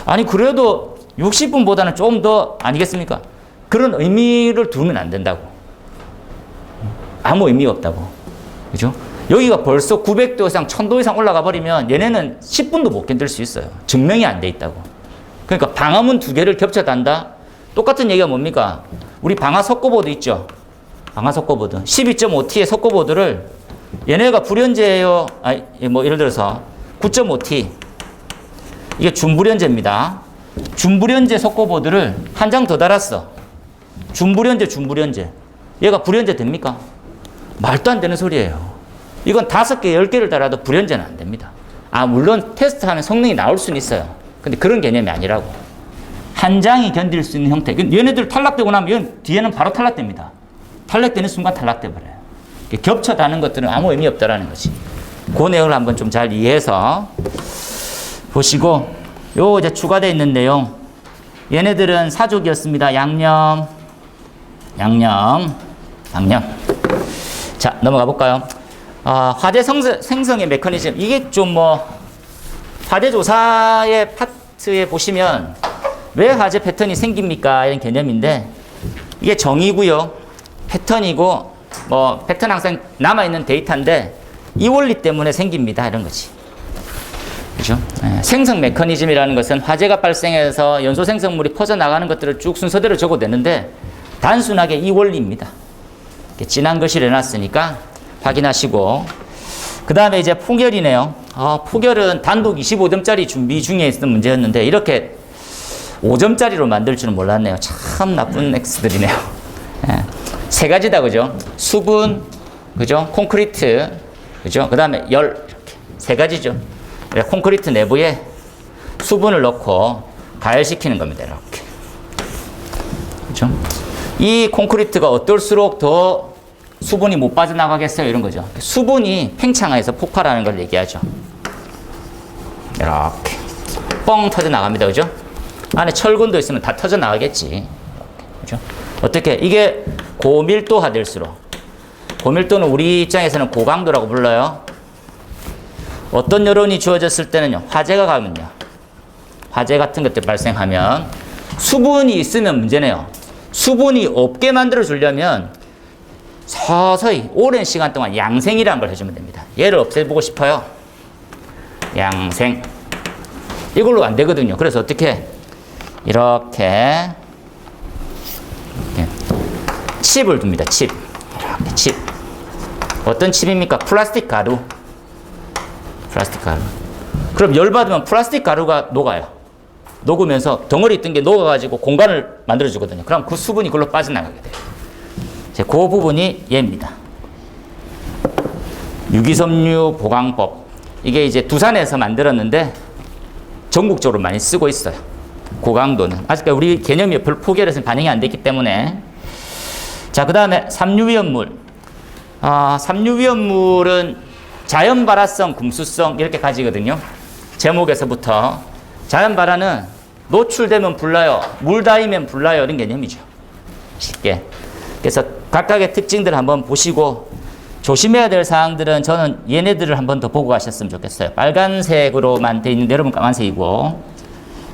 아니 그래도 60분보다는 좀 더 아니겠습니까? 그런 의미를 두면 안 된다고. 아무 의미가 없다고. 그죠? 여기가 벌써 900도 이상, 1000도 이상 올라가 버리면 얘네는 10분도 못 견딜 수 있어요. 증명이 안 돼 있다고. 그러니까 방화문 2개를 겹쳐 단다? 똑같은 얘기가 뭡니까? 우리 방화 석고보드 있죠? 방화 석고보드. 12.5T의 석고보드를 얘네가 불연제예요. 뭐 예를 들어서 9.5T. 이게 준불연제입니다. 준불연제 석고보드를 한 장 더 달았어. 준불연제. 얘가 불연제 됩니까? 말도 안 되는 소리예요. 이건 5개, 10개를 달아도 불연제는 안 됩니다. 물론 테스트하면 성능이 나올 수는 있어요. 근데 그런 개념이 아니라고. 한 장이 견딜 수 있는 형태. 얘네들 탈락되고 나면 얘는 뒤에는 바로 탈락됩니다. 탈락되는 순간 탈락돼 버려요. 겹쳐 다는 것들은 아무 의미 없다라는 거지. 그 내용을 한번 좀 잘 이해해서 보시고, 요 이제 추가되어 있는 내용. 얘네들은 사족이었습니다. 양념. 자, 넘어가 볼까요? 화재 생성의 메커니즘. 이게 좀 화재 조사의 파트에 보시면 왜 화재 패턴이 생깁니까? 이런 개념인데, 이게 정의고요. 패턴이고, 패턴 항상 남아있는 데이터인데, 이 원리 때문에 생깁니다. 이런 거지. 그죠? 생성 메커니즘이라는 것은 화재가 발생해서 연소 생성물이 퍼져나가는 것들을 쭉 순서대로 적어내는데, 단순하게 이 원리입니다. 진한 글씨를 해놨으니까 확인하시고, 그 다음에 이제 포결이네요. 포결은 단독 25점짜리 준비 중에 있었던 문제였는데, 이렇게 5점짜리로 만들 줄은 몰랐네요. 참 나쁜 X들이네요. 세 가지다, 그죠? 수분, 그죠? 콘크리트, 그죠? 그 다음에 열, 이렇게 세 가지죠. 콘크리트 내부에 수분을 넣고 가열시키는 겁니다. 이렇게. 그죠? 이 콘크리트가 어떨수록 더 수분이 못 빠져나가겠어요? 이런 거죠. 수분이 팽창해서 폭발하는 걸 얘기하죠. 이렇게 뻥 터져 나갑니다. 그죠? 안에 철근도 있으면 다 터져 나가겠지. 그죠? 어떻게? 이게 고밀도화 될수록, 고밀도는 우리 입장에서는 고강도라고 불러요. 어떤 여론이 주어졌을 때는요, 화재가 가면요, 화재 같은 것들 발생하면 수분이 있으면 문제네요. 수분이 없게 만들어 주려면 서서히 오랜 시간 동안 양생이라는 걸 해주면 됩니다. 얘를 없애보고 싶어요. 양생. 이걸로 안 되거든요. 그래서 어떻게? 이렇게 칩을 둡니다. 칩. 이렇게 칩. 어떤 칩입니까? 플라스틱 가루. 플라스틱 가루. 그럼 열받으면 플라스틱 가루가 녹아요. 녹으면서 덩어리 있던 게 녹아가지고 공간을 만들어주거든요. 그럼 그 수분이 그걸로 빠져나가게 돼요. 그 부분이 얘입니다. 유기섬유 보강법. 이게 이제 두산에서 만들었는데 전국적으로 많이 쓰고 있어요. 고강도는. 아직까지 우리 개념이 별 포개에서는 반영이 안 됐기 때문에. 자, 그 다음에 삼류위험물. 삼류위험물은 자연 발화성, 금수성 이렇게 가지거든요. 제목에서부터. 자연 발화는 노출되면 불나요, 물 닿으면 불나요, 이런 개념이죠. 쉽게. 그래서 각각의 특징들을 한번 보시고 조심해야 될 사항들은 저는 얘네들을 한번 더 보고 가셨으면 좋겠어요. 빨간색으로만 돼 있는데 여러분 까만색이고,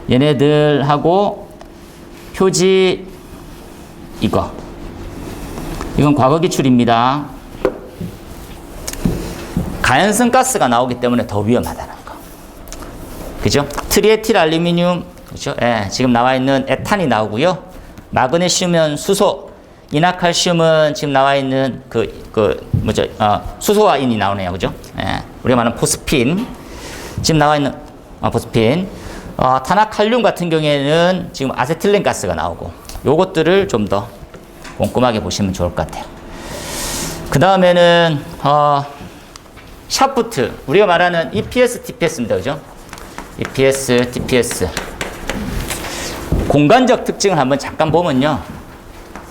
얘네들하고 표지 이건 과거 기출입니다. 가연성 가스가 나오기 때문에 더 위험하다는 거. 그죠? 트리에틸 알루미늄, 그죠? 예, 지금 나와 있는 에탄이 나오고요. 마그네슘은 수소, 이나칼슘은 지금 나와 있는 수소와 인이 나오네요. 그죠? 예, 우리가 말하는 포스핀. 지금 나와 있는, 포스핀. 탄화칼륨 같은 경우에는 지금 아세틸렌 가스가 나오고, 요것들을 좀 더 꼼꼼하게 보시면 좋을 것 같아요. 그 다음에는, 샤프트. 우리가 말하는 EPS, TPS입니다. 그죠? EPS, TPS. 공간적 특징을 한번 잠깐 보면요.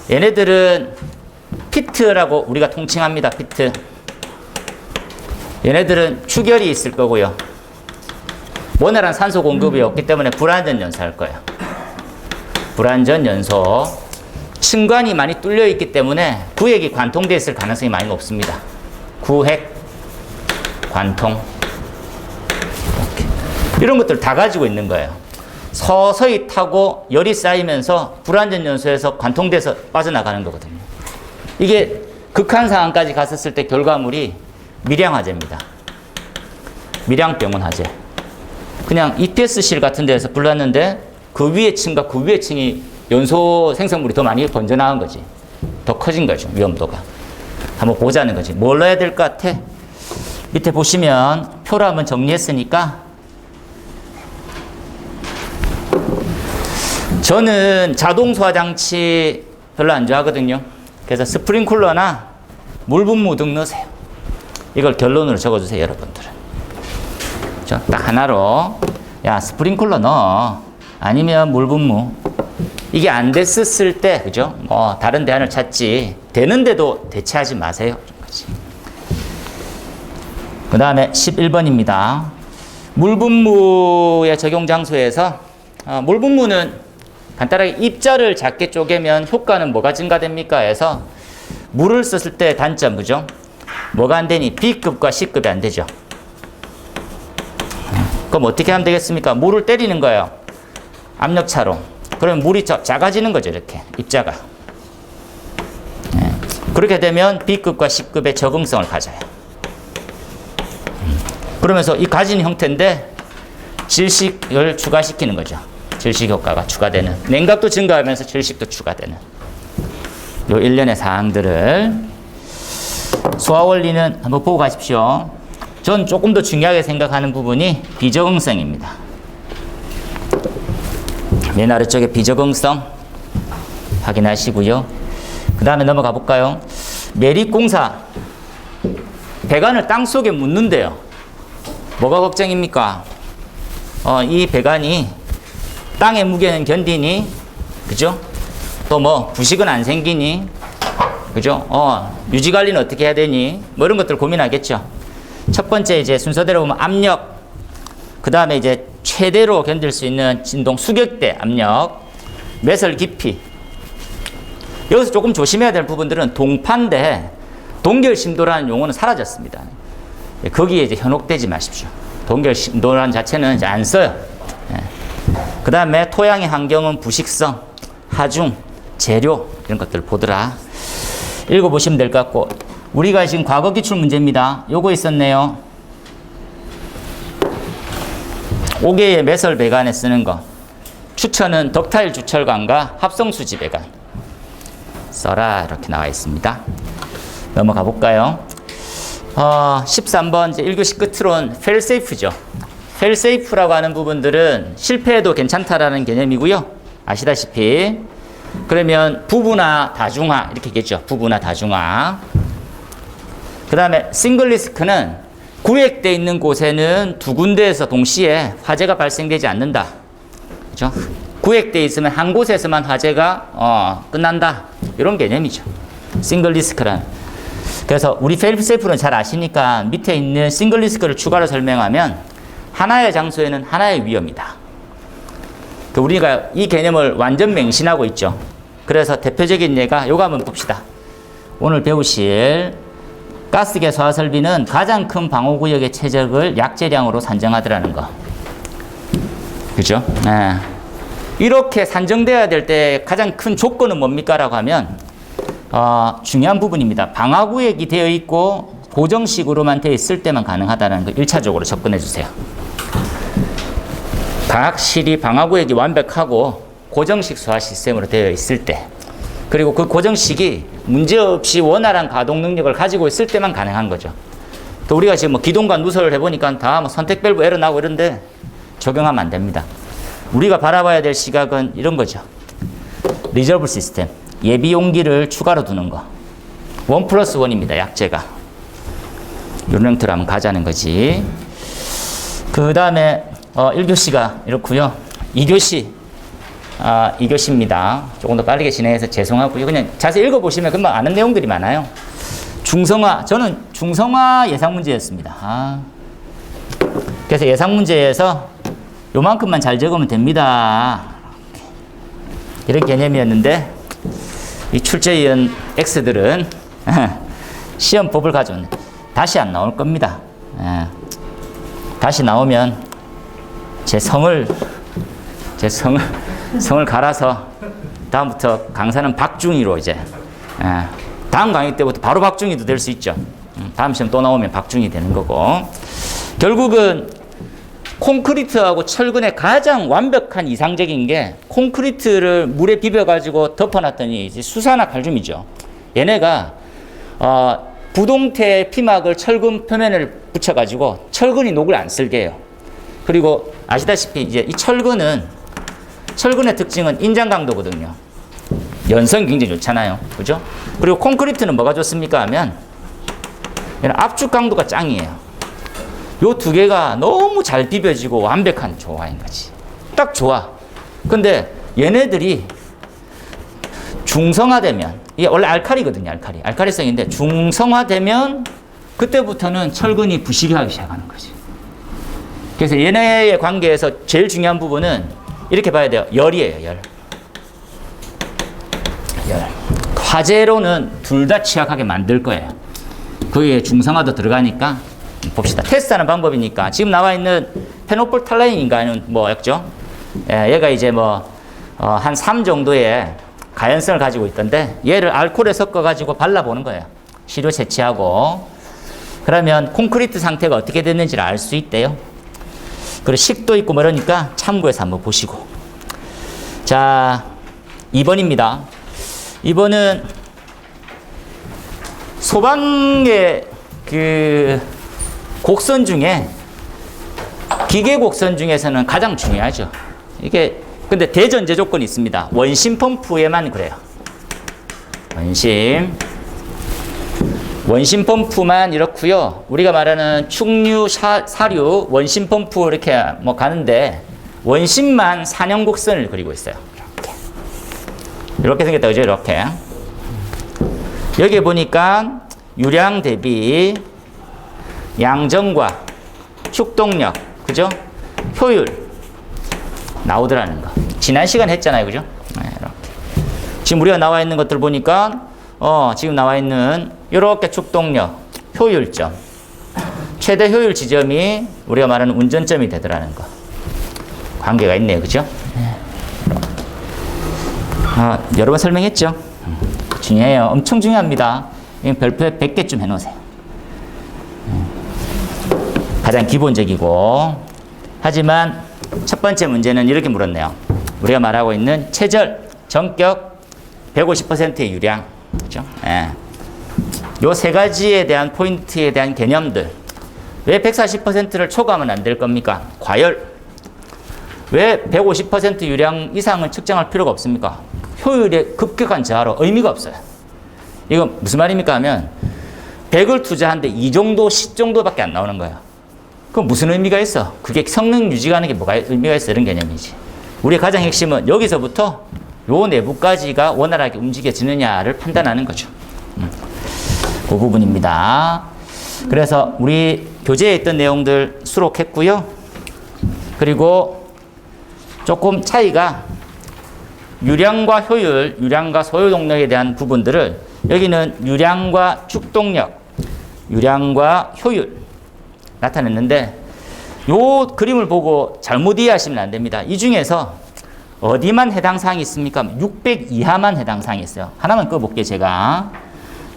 얘네들은 피트라고 우리가 통칭합니다. 피트. 얘네들은 추결이 있을 거고요. 원활한 산소 공급이 없기 때문에 불완전 연소할 거예요. 불완전 연소. 층관이 많이 뚫려 있기 때문에 구획이 관통되어 있을 가능성이 많이 높습니다. 구획, 관통. 이렇게. 이런 것들 다 가지고 있는 거예요. 서서히 타고 열이 쌓이면서 불완전 연소에서 관통돼서 빠져나가는 거거든요. 이게 극한 상황까지 갔었을 때 결과물이 밀양화재입니다. 밀양병원 화재. 그냥 EPS실 같은 데에서 불났는데 그 위에 층과 그 위에 층이 연소 생성물이 더 많이 번져나간 거지. 더 커진 거죠. 위험도가. 한번 보자는 거지. 뭘 넣어야 될 것 같아? 밑에 보시면 표로 한번 정리했으니까, 저는 자동 소화 장치 별로 안 좋아하거든요. 그래서 스프링쿨러나 물분무 등 넣으세요. 이걸 결론으로 적어주세요, 여러분들은. 딱 하나로, 야, 스프링쿨러 넣어. 아니면 물분무. 이게 안 됐었을 때, 그죠? 다른 대안을 찾지. 되는데도 대체하지 마세요. 그 다음에 11번입니다. 물분무의 적용 장소에서, 물분무는 간단하게 입자를 작게 쪼개면 효과는 뭐가 증가됩니까? 해서 물을 썼을 때 단점, 그죠? 뭐가 안 되니? B급과 C급이 안 되죠. 그럼 어떻게 하면 되겠습니까? 물을 때리는 거예요. 압력차로. 그러면 물이 작아지는 거죠, 이렇게. 입자가. 그렇게 되면 B급과 C급의 적응성을 가져요. 그러면서 이 가진 형태인데 질식을 추가시키는 거죠. 질식 효과가 추가되는. 냉각도 증가하면서 질식도 추가되는. 요 일련의 사항들을 소화 원리는 한번 보고 가십시오. 전 조금 더 중요하게 생각하는 부분이 비적응성입니다. 맨 아래쪽에 비적응성 확인하시고요. 그 다음에 넘어가 볼까요? 매립공사. 배관을 땅속에 묻는데요. 뭐가 걱정입니까? 이 배관이 땅의 무게는 견디니, 그죠? 또 뭐 부식은 안 생기니, 그죠? 유지 관리는 어떻게 해야 되니? 뭐 이런 것들 고민하겠죠. 첫 번째 이제 순서대로 보면 압력, 그 다음에 이제 최대로 견딜 수 있는 진동 수격대 압력, 매설 깊이. 여기서 조금 조심해야 될 부분들은 동파인데 동결 심도라는 용어는 사라졌습니다. 거기에 이제 현혹되지 마십시오. 동결 심도라는 자체는 이제 안 써요. 그 다음에 토양의 환경은 부식성, 하중, 재료 이런 것들 보더라. 읽어보시면 될 것 같고, 우리가 지금 과거 기출 문제입니다. 요거 있었네요. 5개의 매설 배관에 쓰는 거. 추천은 덕타일 주철관과 합성수지 배관 써라 이렇게 나와 있습니다. 넘어가 볼까요? 13번 이제 1교시 끝으로는 failsafe죠. failsafe라고 하는 부분들은 실패해도 괜찮다라는 개념이고요. 아시다시피 그러면 부분화 다중화 이렇게 겠죠. 부분화 다중화. 그 다음에 싱글 리스크는 구획되어 있는 곳에는 두 군데에서 동시에 화재가 발생되지 않는다. 그죠? 구획되어 있으면 한 곳에서만 화재가 끝난다. 이런 개념이죠. 싱글 리스크란. 그래서 우리 failsafe는 잘 아시니까 밑에 있는 싱글 리스크를 추가로 설명하면 하나의 장소에는 하나의 위험이다. 우리가 이 개념을 완전 맹신하고 있죠. 그래서 대표적인 예가 요거 한번 봅시다. 오늘 배우실 가스계 소화 설비는 가장 큰 방호구역의 최적을 약재량으로 산정하더라는 거. 그죠? 네. 이렇게 산정돼야 될 때 가장 큰 조건은 뭡니까? 라고 하면 중요한 부분입니다. 방화구역이 되어 있고 고정식으로만 되어 있을 때만 가능하다는 거 1차적으로 접근해 주세요. 확실히 방화구역이 완벽하고 고정식 소화 시스템으로 되어 있을 때, 그리고 그 고정식이 문제없이 원활한 가동 능력을 가지고 있을 때만 가능한 거죠. 또 우리가 지금 뭐 기동관 누설을 해보니까 다 뭐 선택 밸브 에러 나고 이런데 적용하면 안 됩니다. 우리가 바라봐야 될 시각은 이런 거죠. 리저브 시스템, 예비 용기를 추가로 두는 거. 1+1입니다. 약재가. 이런 형태로 한번 가자는 거지. 그 다음에 1교시가 이렇고요. 2교시 2교시입니다. 조금 더 빠르게 진행해서 죄송하고요. 그냥 자세히 읽어보시면 금방 아는 내용들이 많아요. 중성화, 저는 중성화 예상 문제였습니다. 그래서 예상 문제에서 요만큼만 잘 적으면 됩니다. 이런 개념이었는데 이 출제위원 X들은 시험법을 가져오네. 다시 안 나올 겁니다. 다시 나오면 제 성을 갈아서 다음부터 강사는 박중희로 이제 다음 강의 때부터 바로 박중희도 될 수 있죠. 다음 시험 또 나오면 박중희 되는 거고. 결국은 콘크리트하고 철근의 가장 완벽한 이상적인 게 콘크리트를 물에 비벼가지고 덮어놨더니 이제 수사나 칼슘이죠. 얘네가 부동태 피막을 철근 표면을 붙여가지고 철근이 녹을 안 쓸게 해요. 그리고 아시다시피 이제 이 철근의 특징은 인장 강도거든요. 연성이 굉장히 좋잖아요. 그죠? 그리고 콘크리트는 뭐가 좋습니까 하면 얘는 압축 강도가 짱이에요. 요 두 개가 너무 잘 비벼지고 완벽한 조화인 거지. 딱 좋아. 근데 얘네들이 중성화되면, 이게 원래 알칼리거든요. 알칼리성인데 중성화되면 그때부터는 철근이 부식하기 시작하는 거지. 그래서 얘네의 관계에서 제일 중요한 부분은 이렇게 봐야 돼요. 열이에요. 열. 화재로는 둘 다 취약하게 만들 거예요. 거기에 중성화도 들어가니까 봅시다. 테스트하는 방법이니까 지금 나와 있는 페노폴 탈라인인가는 뭐였죠? 얘가 이제 한 3 정도의 가연성을 가지고 있던데 얘를 알코올에 섞어가지고 발라보는 거예요. 시료 채취하고. 그러면 콘크리트 상태가 어떻게 됐는지를 알 수 있대요. 그리고 식도 있고 그러니까 참고해서 한번 보시고. 자, 2번입니다. 2번은 소방의 곡선 중에 기계 곡선 중에서는 가장 중요하죠. 이게 근데 대전제 조건이 있습니다. 원심 펌프에만 그래요. 원심 펌프만 이렇고요. 우리가 말하는 축류, 사류, 원심 펌프 이렇게 가는데 원심만 4년 곡선을 그리고 있어요. 이렇게 생겼다, 그죠? 이렇게. 여기 보니까 유량 대비 양정과 축동력, 그죠? 효율 나오더라는 거. 지난 시간에 했잖아요, 그죠? 네, 이렇게. 지금 우리가 나와 있는 것들 보니까 지금 나와 있는 이렇게 축동력, 효율점, 최대 효율 지점이 우리가 말하는 운전점이 되더라는 거. 관계가 있네요, 그죠? 여러 번 설명했죠? 중요해요. 엄청 중요합니다. 별표에 100개쯤 해놓으세요. 가장 기본적이고. 하지만 첫 번째 문제는 이렇게 물었네요. 우리가 말하고 있는 체절, 전격, 150%의 유량. 그죠? 예. 요 세 가지에 대한 포인트에 대한 개념들. 왜 140%를 초과하면 안 될 겁니까? 과열. 왜 150% 유량 이상을 측정할 필요가 없습니까? 효율의 급격한 저하로 의미가 없어요. 이거 무슨 말입니까 하면 100을 투자하는데 이 정도, 10 정도밖에 안 나오는 거예요. 그럼 무슨 의미가 있어? 그게 성능 유지가 하는 게 뭐가 의미가 있어? 이런 개념이지. 우리의 가장 핵심은 여기서부터 요 내부까지가 원활하게 움직여지느냐를 판단하는 거죠. 그 부분입니다. 그래서 우리 교재에 있던 내용들 수록했고요. 그리고 조금 차이가 유량과 효율, 유량과 소요 동력에 대한 부분들을 여기는 유량과 축동력, 유량과 효율 나타냈는데 요 그림을 보고 잘못 이해하시면 안 됩니다. 이 중에서 어디만 해당 사항이 있습니까? 600 이하만 해당 사항이 있어요. 하나만 꺼볼게요, 제가.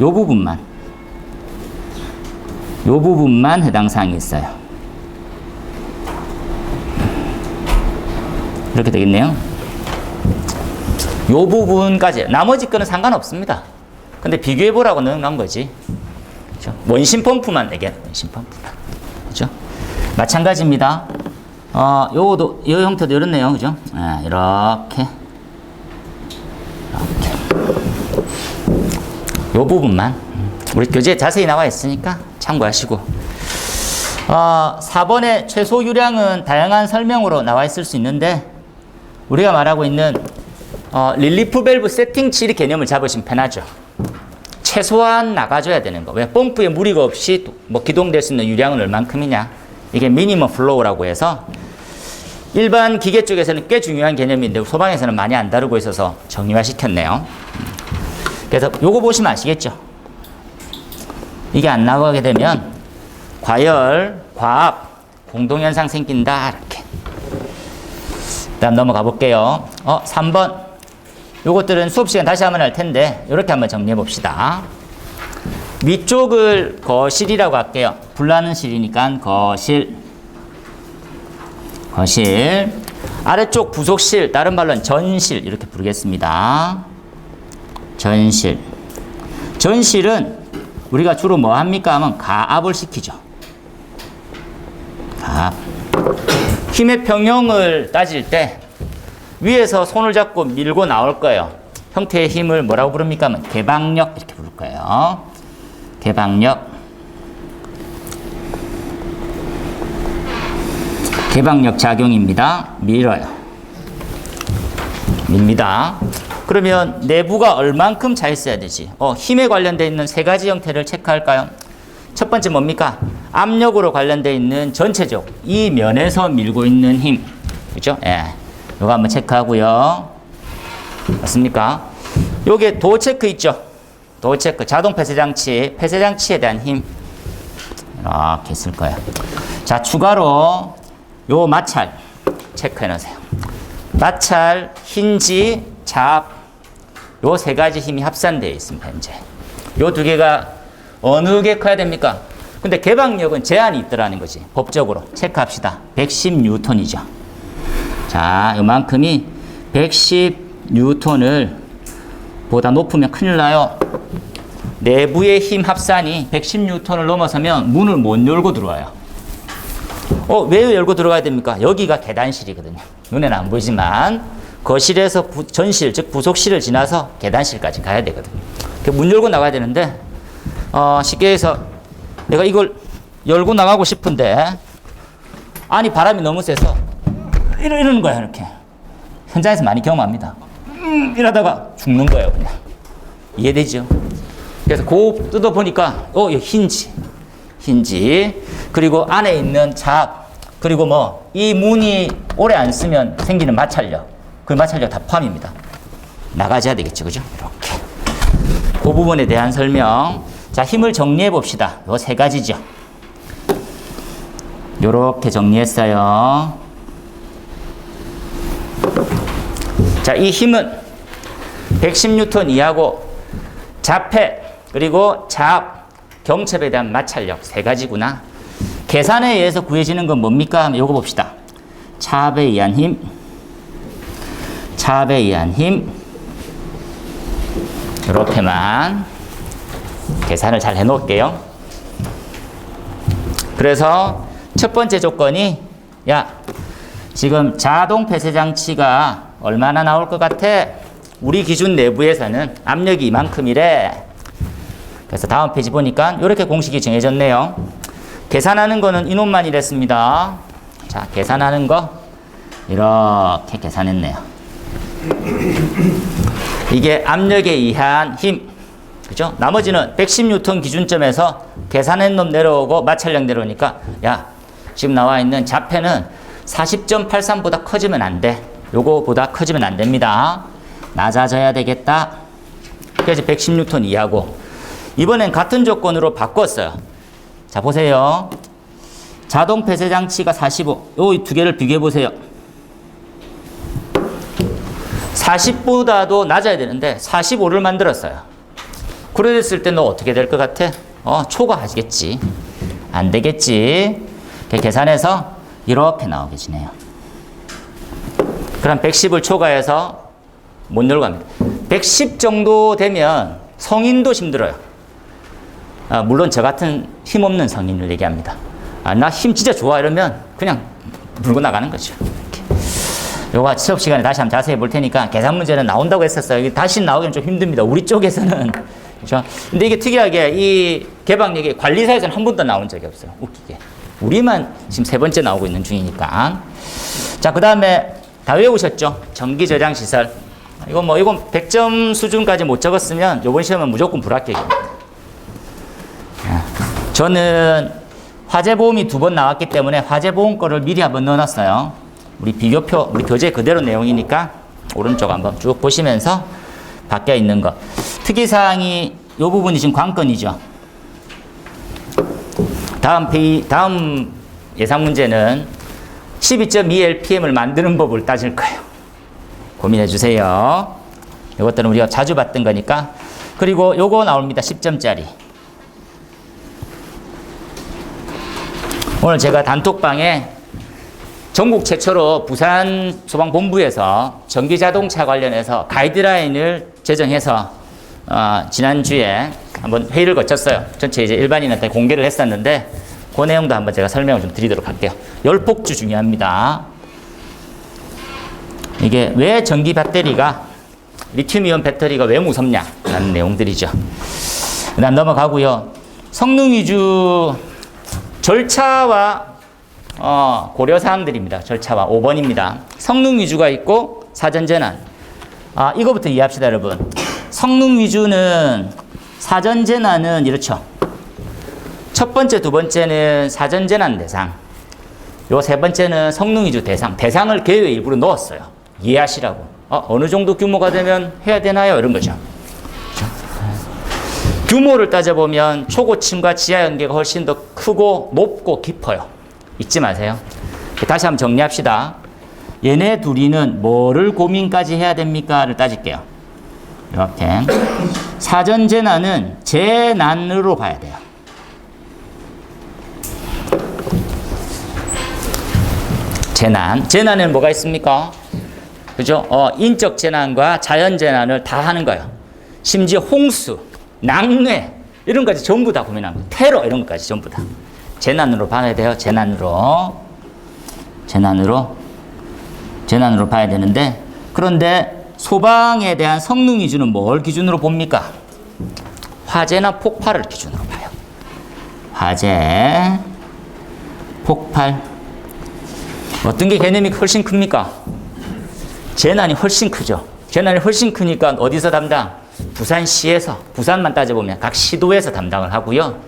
요 부분만 해당 사항이 있어요. 이렇게 되겠네요. 요 부분까지. 나머지 거는 상관없습니다. 근데 비교해보라고 넣은 거지. 그렇죠? 원심 펌프만 내게, 원심 펌프만. 그죠? 마찬가지입니다. 요거도, 요 형태도 이렇네요. 그죠? 이렇게. 요 부분만. 우리 교재에 자세히 나와 있으니까 참고하시고. 4번의 최소 유량은 다양한 설명으로 나와 있을 수 있는데, 우리가 말하고 있는 릴리프 밸브 세팅 치리 개념을 잡으시면 편하죠. 최소한 나가줘야 되는 거. 왜? 펌프에 무리가 없이 뭐 기동될 수 있는 유량은 얼만큼이냐. 이게 미니멈 플로우라고 해서 일반 기계 쪽에서는 꽤 중요한 개념인데 소방에서는 많이 안 다루고 있어서 정리화 시켰네요. 그래서 요거 보시면 아시겠죠? 이게 안 나가게 되면 과열, 과압, 공동현상 생긴다. 이렇게. 다음 넘어가 볼게요. 3번. 요것들은 수업 시간 다시 한번 할 텐데 이렇게 한번 정리해 봅시다. 위쪽을 거실이라고 할게요. 불나는 실이니까 거실. 아래쪽 부속실, 다른 말로는 전실 이렇게 부르겠습니다. 전실은 우리가 주로 뭐 합니까 하면 가압을 시키죠. 가압. 힘의 평형을 따질 때 위에서 손을 잡고 밀고 나올 거예요. 형태의 힘을 뭐라고 부릅니까 하면 개방력 이렇게 부를 거예요. 개방력 작용입니다. 밀어요. 밉니다. 그러면 내부가 얼만큼 차 있어야 되지? 힘에 관련되어 있는 세 가지 형태를 체크할까요? 첫 번째 뭡니까? 압력으로 관련되어 있는 전체적 이 면에서 밀고 있는 힘. 그죠? 예. 요거 한번 체크하고요. 맞습니까? 요게 도어 체크 있죠? 도어 체크. 자동 폐쇄장치에 대한 힘. 이렇게 있을 거예요. 자, 추가로 요 마찰 체크해 놓으세요. 마찰, 힌지, 잡. 요 세 가지 힘이 합산되어 있습니다, 현재. 요 두 개가 어느 게 커야 됩니까? 근데 개방력은 제한이 있더라는 거지. 법적으로. 체크합시다. 110N이죠. 자, 요만큼이 110N을 보다 높으면 큰일 나요. 내부의 힘 합산이 110N을 넘어서면 문을 못 열고 들어와요. 왜 열고 들어가야 됩니까? 여기가 계단실이거든요. 눈에는 안 보이지만 거실에서 전실, 즉 부속실을 지나서 계단실까지 가야 되거든요. 문 열고 나가야 되는데 쉽게 해서 내가 이걸 열고 나가고 싶은데 안이 바람이 너무 세서 이러는 거야. 이렇게 현장에서 많이 경험합니다. 이러다가 죽는 거예요, 그냥. 이해되죠? 그래서 고 뜯어보니까, 이 힌지. 그리고 안에 있는 잡. 그리고 뭐, 이 문이 오래 안 쓰면 생기는 마찰력. 그 마찰력 다 포함입니다. 나가져야 되겠죠. 그죠? 이렇게. 그 부분에 대한 설명. 자, 힘을 정리해 봅시다. 요 세 가지죠. 요렇게 정리했어요. 자, 이 힘은 110N 이하고 자폐, 그리고 잡, 경첩에 대한 마찰력 세 가지구나. 계산에 의해서 구해지는 건 뭡니까? 하면 요거 봅시다. 차압에 의한 힘, 차압에 의한 힘. 이렇게만 계산을 잘 해놓을게요. 그래서 첫 번째 조건이, 야, 지금 자동 폐쇄 장치가 얼마나 나올 것 같아? 우리 기준 내부에서는 압력이 이만큼이래. 그래서 다음 페이지 보니까 이렇게 공식이 정해졌네요. 계산하는 거는 이놈만 이랬습니다. 자, 계산하는 거 이렇게 계산했네요. 이게 압력에 의한 힘, 그죠? 나머지는 110N 기준점에서 계산한 놈 내려오고 마찰력 내려오니까, 야, 지금 나와 있는 자폐는 40.83보다 커지면 안 돼. 요거보다 커지면 안 됩니다. 낮아져야 되겠다. 그래서 110N 이하고. 이번엔 같은 조건으로 바꿨어요. 자, 보세요. 자동 폐쇄 장치가 45. 요 두 개를 비교해 보세요. 40보다도 낮아야 되는데 45를 만들었어요. 그랬을 때 너 어떻게 될 것 같아? 초과하시겠지. 안 되겠지. 계산해서 이렇게 나오게 지네요. 그럼 110을 초과해서 못 열고 합니다. 110 정도 되면 성인도 힘들어요. 물론 저 같은 힘없는 성인을 얘기합니다. 나 힘 진짜 좋아 이러면 그냥 물고 나가는 거죠. 요거 수업 시간에 다시 한번 자세히 볼 테니까 계산 문제는 나온다고 했었어요. 다시 나오기는 좀 힘듭니다. 우리 쪽에서는. 그렇죠? 근데 이게 특이하게 이 개방력이 관리사에서는 한 번도 나온 적이 없어요. 웃기게. 우리만 지금 세 번째 나오고 있는 중이니까. 자, 그 다음에 다 외우셨죠? 전기 저장 시설. 이건 100점 수준까지 못 적었으면 요번 시험은 무조건 불합격입니다. 저는 화재보험이 2번 나왔기 때문에 화재보험 거를 미리 한번 넣어놨어요. 우리 비교표, 우리 교재 그대로 내용이니까 오른쪽 한번 쭉 보시면서 바뀌어 있는 거. 특이사항이 요 부분이 지금 관건이죠. 다음 예상 문제는 12.2LPM을 만드는 법을 따질 거예요. 고민해 주세요. 이것들은 우리가 자주 봤던 거니까. 그리고 요거 나옵니다. 10점짜리. 오늘 제가 단톡방에 전국 최초로 부산 소방본부에서 전기자동차 관련해서 가이드라인을 제정해서 지난주에 한번 회의를 거쳤어요. 전체 이제 일반인한테 공개를 했었는데 그 내용도 한번 제가 설명을 좀 드리도록 할게요. 열폭주 중요합니다. 이게 왜 전기 배터리가 리튬이온 배터리가 왜 무섭냐라는 내용들이죠. 그다음 넘어가고요. 성능 위주 절차와 고려사항들입니다. 절차와 5번입니다. 성능 위주가 있고 사전재난. 이거부터 이해합시다, 여러분. 성능 위주는 사전재난은 이렇죠. 첫 번째, 두 번째는 사전재난 대상. 요 세 번째는 성능 위주 대상. 대상을 계획에 일부러 넣었어요. 이해하시라고. 어느 정도 규모가 되면 해야 되나요? 이런 거죠. 규모를 따져보면 초고층과 지하 연계가 훨씬 더 크고 높고 깊어요. 잊지 마세요. 다시 한번 정리합시다. 얘네 둘이는 뭐를 고민까지 해야 됩니까?를 따질게요. 이렇게. 사전재난은 재난으로 봐야 돼요. 재난에는 뭐가 있습니까? 그죠? 인적 재난과 자연 재난을 다 하는 거예요. 심지어 홍수, 낙뢰 이런 것까지 전부 다 고민합니다. 테러 이런 것까지 전부 다 재난으로 봐야 돼요. 재난으로 봐야 되는데, 그런데 소방에 대한 성능 위주는 뭘 기준으로 봅니까? 화재나 폭발을 기준으로 봐요. 화재, 폭발. 어떤 게 개념이 훨씬 큽니까? 재난이 훨씬 크죠. 재난이 훨씬 크니까 어디서 담당? 부산시에서, 부산만 따져보면 각 시도에서 담당을 하고요.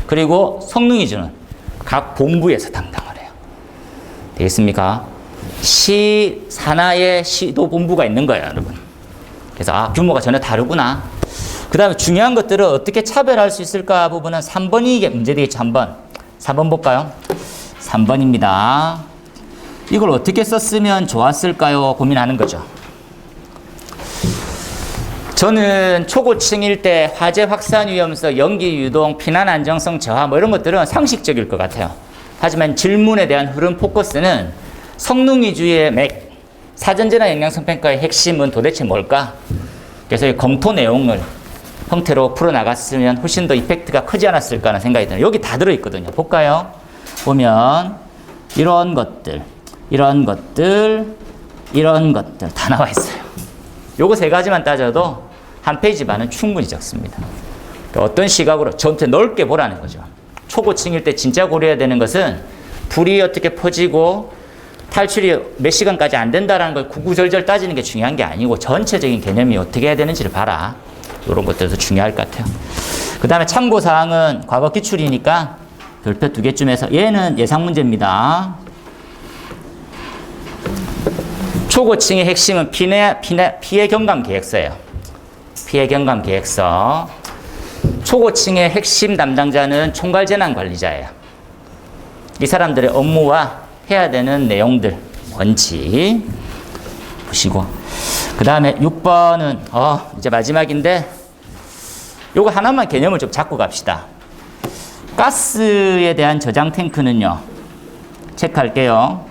그리고 성능위주는 각 본부에서 담당을 해요. 되겠습니까? 시 산하의 시도 본부가 있는 거예요, 여러분. 그래서 규모가 전혀 다르구나. 그 다음에 중요한 것들을 어떻게 차별할 수 있을까 부분은 3번이 이게 문제 되겠죠. 3번 볼까요? 3번입니다. 이걸 어떻게 썼으면 좋았을까요? 고민하는 거죠. 저는 초고층일 때 화재 확산 위험성, 연기 유동, 피난 안정성 저하 뭐 이런 것들은 상식적일 것 같아요. 하지만 질문에 대한 흐름 포커스는 성능 위주의 맥, 사전제나 영향성 평가의 핵심은 도대체 뭘까? 그래서 이 검토 내용을 형태로 풀어나갔으면 훨씬 더 이펙트가 크지 않았을까 하는 생각이 드네요. 여기 다 들어있거든요. 볼까요? 보면 이런 것들, 이런 것들, 이런 것들 다 나와 있어요. 요거 세 가지만 따져도 한 페이지 반은 충분히 적습니다. 어떤 시각으로 전체 넓게 보라는 거죠. 초고층일 때 진짜 고려해야 되는 것은 불이 어떻게 퍼지고 탈출이 몇 시간까지 안 된다는 걸 구구절절 따지는 게 중요한 게 아니고 전체적인 개념이 어떻게 해야 되는지를 봐라. 이런 것들도 중요할 것 같아요. 그 다음에 참고사항은 과거 기출이니까 별표 2개쯤에서 얘는 예상 문제입니다. 초고층의 핵심은 피해 경감 계획서예요. 피해 경감 계획서. 초고층의 핵심 담당자는 총괄재난관리자예요. 이 사람들의 업무와 해야 되는 내용들 뭔지 보시고, 그 다음에 6번은 이제 마지막인데 요거 하나만 개념을 좀 잡고 갑시다. 가스에 대한 저장 탱크는요, 체크할게요.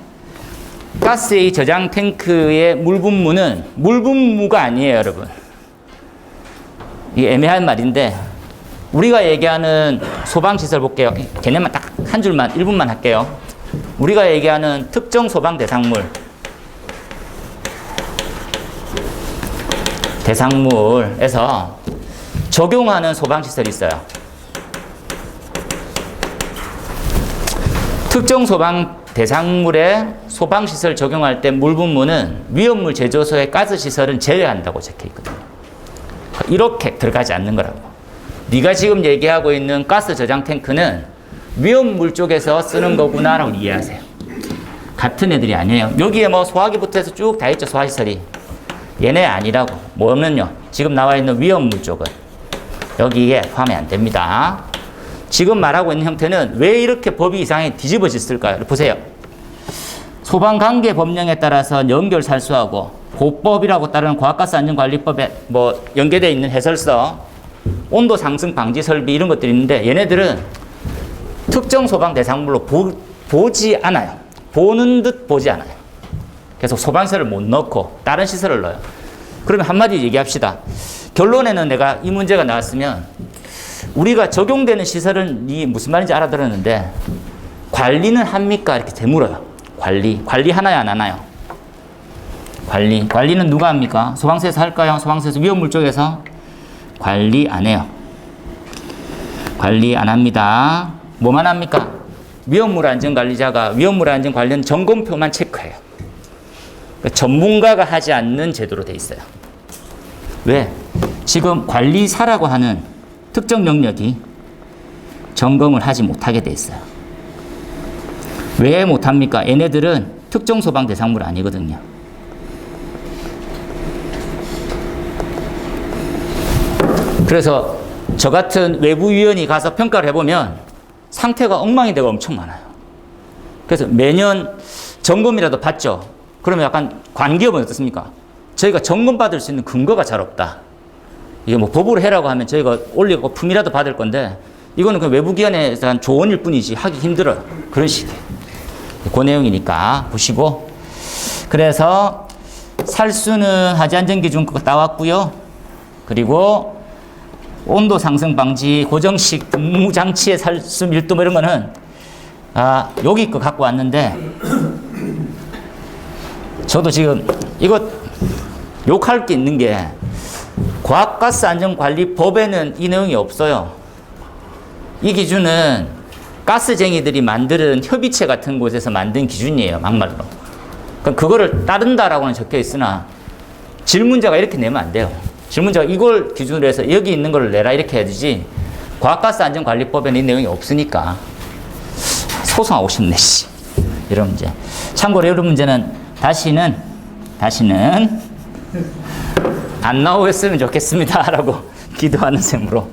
가스의 저장 탱크의 물 분무는 물 분무가 아니에요, 여러분. 이게 애매한 말인데 우리가 얘기하는 소방시설 볼게요. 개념만 딱 한 줄만 1분만 할게요. 우리가 얘기하는 특정 소방 대상물에서 적용하는 소방시설이 있어요. 특정 소방 대상물에 소방시설 적용할 때 물 분무는 위험물 제조소의 가스시설은 제외한다고 적혀 있거든요. 이렇게 들어가지 않는 거라고. 네가 지금 얘기하고 있는 가스 저장 탱크는 위험물 쪽에서 쓰는 거구나라고 이해하세요. 같은 애들이 아니에요. 여기에 뭐 소화기부터 해서 쭉 다 있죠, 소화시설이. 얘네 아니라고. 뭐는요, 지금 나와 있는 위험물 쪽은 여기에 포함이 안 됩니다. 지금 말하고 있는 형태는 왜 이렇게 법이 이상하게 뒤집어졌을까요? 보세요. 소방관계법령에 따라서 연결살수하고 고법이라고 따르는 과학가스안전관리법에 뭐 연계되어 있는 해설서, 온도 상승 방지 설비 이런 것들이 있는데 얘네들은 특정 소방 대상물로 보지 않아요. 보는 듯 보지 않아요. 그래서 소방서를 못 넣고 다른 시설을 넣어요. 그러면 한마디 얘기합시다. 결론에는 내가 이 문제가 나왔으면 우리가 적용되는 시설은 이 무슨 말인지 알아들었는데 관리는 합니까? 이렇게 되물어요. 관리 하나요, 안 하나요? 관리는 누가 합니까? 소방서에서 할까요? 소방서에서 위험물 쪽에서 관리 안 해요. 관리 안 합니다. 뭐만 합니까? 위험물 안전관리자가 위험물 안전 관련 점검표만 체크해요. 그러니까 전문가가 하지 않는 제도로 돼 있어요. 왜? 지금 관리사라고 하는 특정 영역이 점검을 하지 못하게 돼 있어요. 왜 못합니까? 얘네들은 특정 소방 대상물 아니거든요. 그래서 저 같은 외부위원이 가서 평가를 해보면 상태가 엉망인 데가 엄청 많아요. 그래서 매년 점검이라도 받죠. 그러면 약간 관기업은 어떻습니까? 저희가 점검받을 수 있는 근거가 잘 없다. 이게 뭐 법으로 해라고 하면 저희가 올리고 품이라도 받을 건데 이거는 그 외부기관에 대한 조언일 뿐이지 하기 힘들어요. 그런 식이에요. 그 내용이니까 보시고. 그래서 살수는 하지안전기준 그거 따왔고요. 그리고 온도 상승 방지, 고정식 분무 장치의 살수 밀도 뭐 이런 거는 여기 거 갖고 왔는데 저도 지금 이거 욕할 게 있는 게 과학가스안전관리법에는 이 내용이 없어요. 이 기준은 가스쟁이들이 만드는 협의체 같은 곳에서 만든 기준이에요, 막말로. 그러니까 그거를 따른다라고는 적혀 있으나 질문자가 이렇게 내면 안 돼요. 질문자가 이걸 기준으로 해서 여기 있는 걸 내라 이렇게 해야 되지. 과학가스 안전관리법에는 이 내용이 없으니까 소송하고 싶네 씨. 이런 문제. 참고로 이런 문제는 다시는 안 나오겠으면 좋겠습니다라고 기도하는 셈으로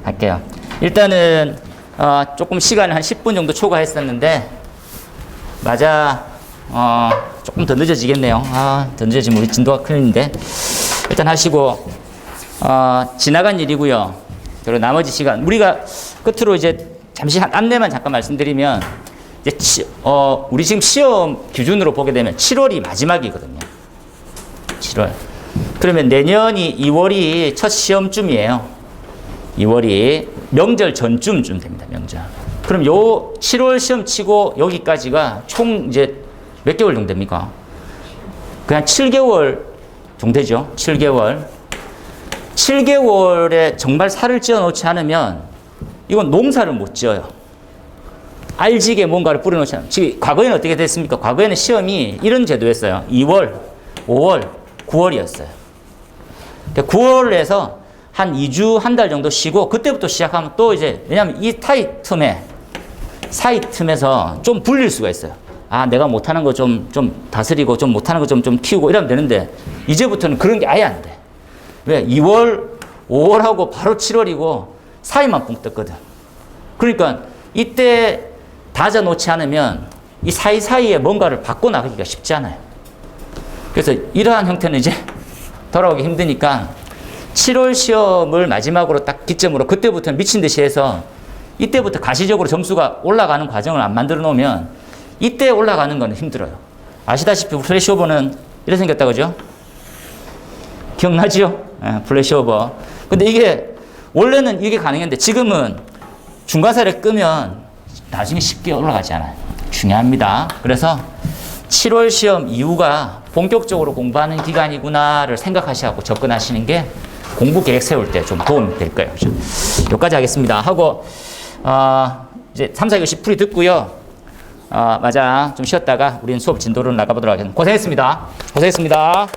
할게요. 일단은 조금 시간을 한 10분 정도 초과했었는데 맞아 조금 더 늦어지겠네요. 더 늦어지면 우리 진도가 큰일인데 일단 하시고 지나간 일이고요. 그리고 나머지 시간 우리가 끝으로 이제 잠시 한 안내만 잠깐 말씀드리면 이제 우리 지금 시험 기준으로 보게 되면 7월이 마지막이거든요. 7월. 그러면 내년이 2월이 첫 시험쯤이에요. 2월이 명절 전쯤 됩니다. 명절. 그럼 요 7월 시험 치고 여기까지가 총 이제 몇 개월 정도 됩니까? 그냥 7개월 정도 되죠. 7개월. 7개월에 정말 살을 찌어 놓지 않으면 이건 농사를 못 지어요. 알지게 뭔가를 뿌려놓지 않으면. 지금 과거에는 어떻게 됐습니까? 과거에는 시험이 이런 제도였어요. 2월, 5월, 9월이었어요. 9월에서 한 2주, 한 달 정도 쉬고 그때부터 시작하면 또 이제 왜냐하면 이 사이 틈에서 좀 불릴 수가 있어요. 내가 못하는 거 좀 다스리고 좀 못하는 거 좀 키우고 이러면 되는데 이제부터는 그런 게 아예 안 돼. 왜? 2월, 5월하고 바로 7월이고 사이만 붕 떴거든. 그러니까 이때 다져놓지 않으면 이 사이사이에 뭔가를 바꿔나가기가 쉽지 않아요. 그래서 이러한 형태는 이제 돌아오기 힘드니까 7월 시험을 마지막으로 딱 기점으로 그때부터는 미친 듯이 해서 이때부터 가시적으로 점수가 올라가는 과정을 안 만들어 놓으면 이때 올라가는 건 힘들어요. 아시다시피 플래시오버는 이렇게 생겼다 그죠? 기억나죠? 플래시오버. 근데 이게 원래는 이게 가능했는데 지금은 중과사를 끄면 나중에 쉽게 올라가지 않아요. 중요합니다. 그래서 7월 시험 이후가 본격적으로 공부하는 기간이구나를 생각하시고 접근하시는 게 공부 계획 세울 때 좀 도움이 될 거예요. 그죠? 여기까지 하겠습니다. 하고, 이제 3, 4교시 풀이 듣고요. 맞아. 좀 쉬었다가 우리는 수업 진도를 나가보도록 하겠습니다. 고생했습니다.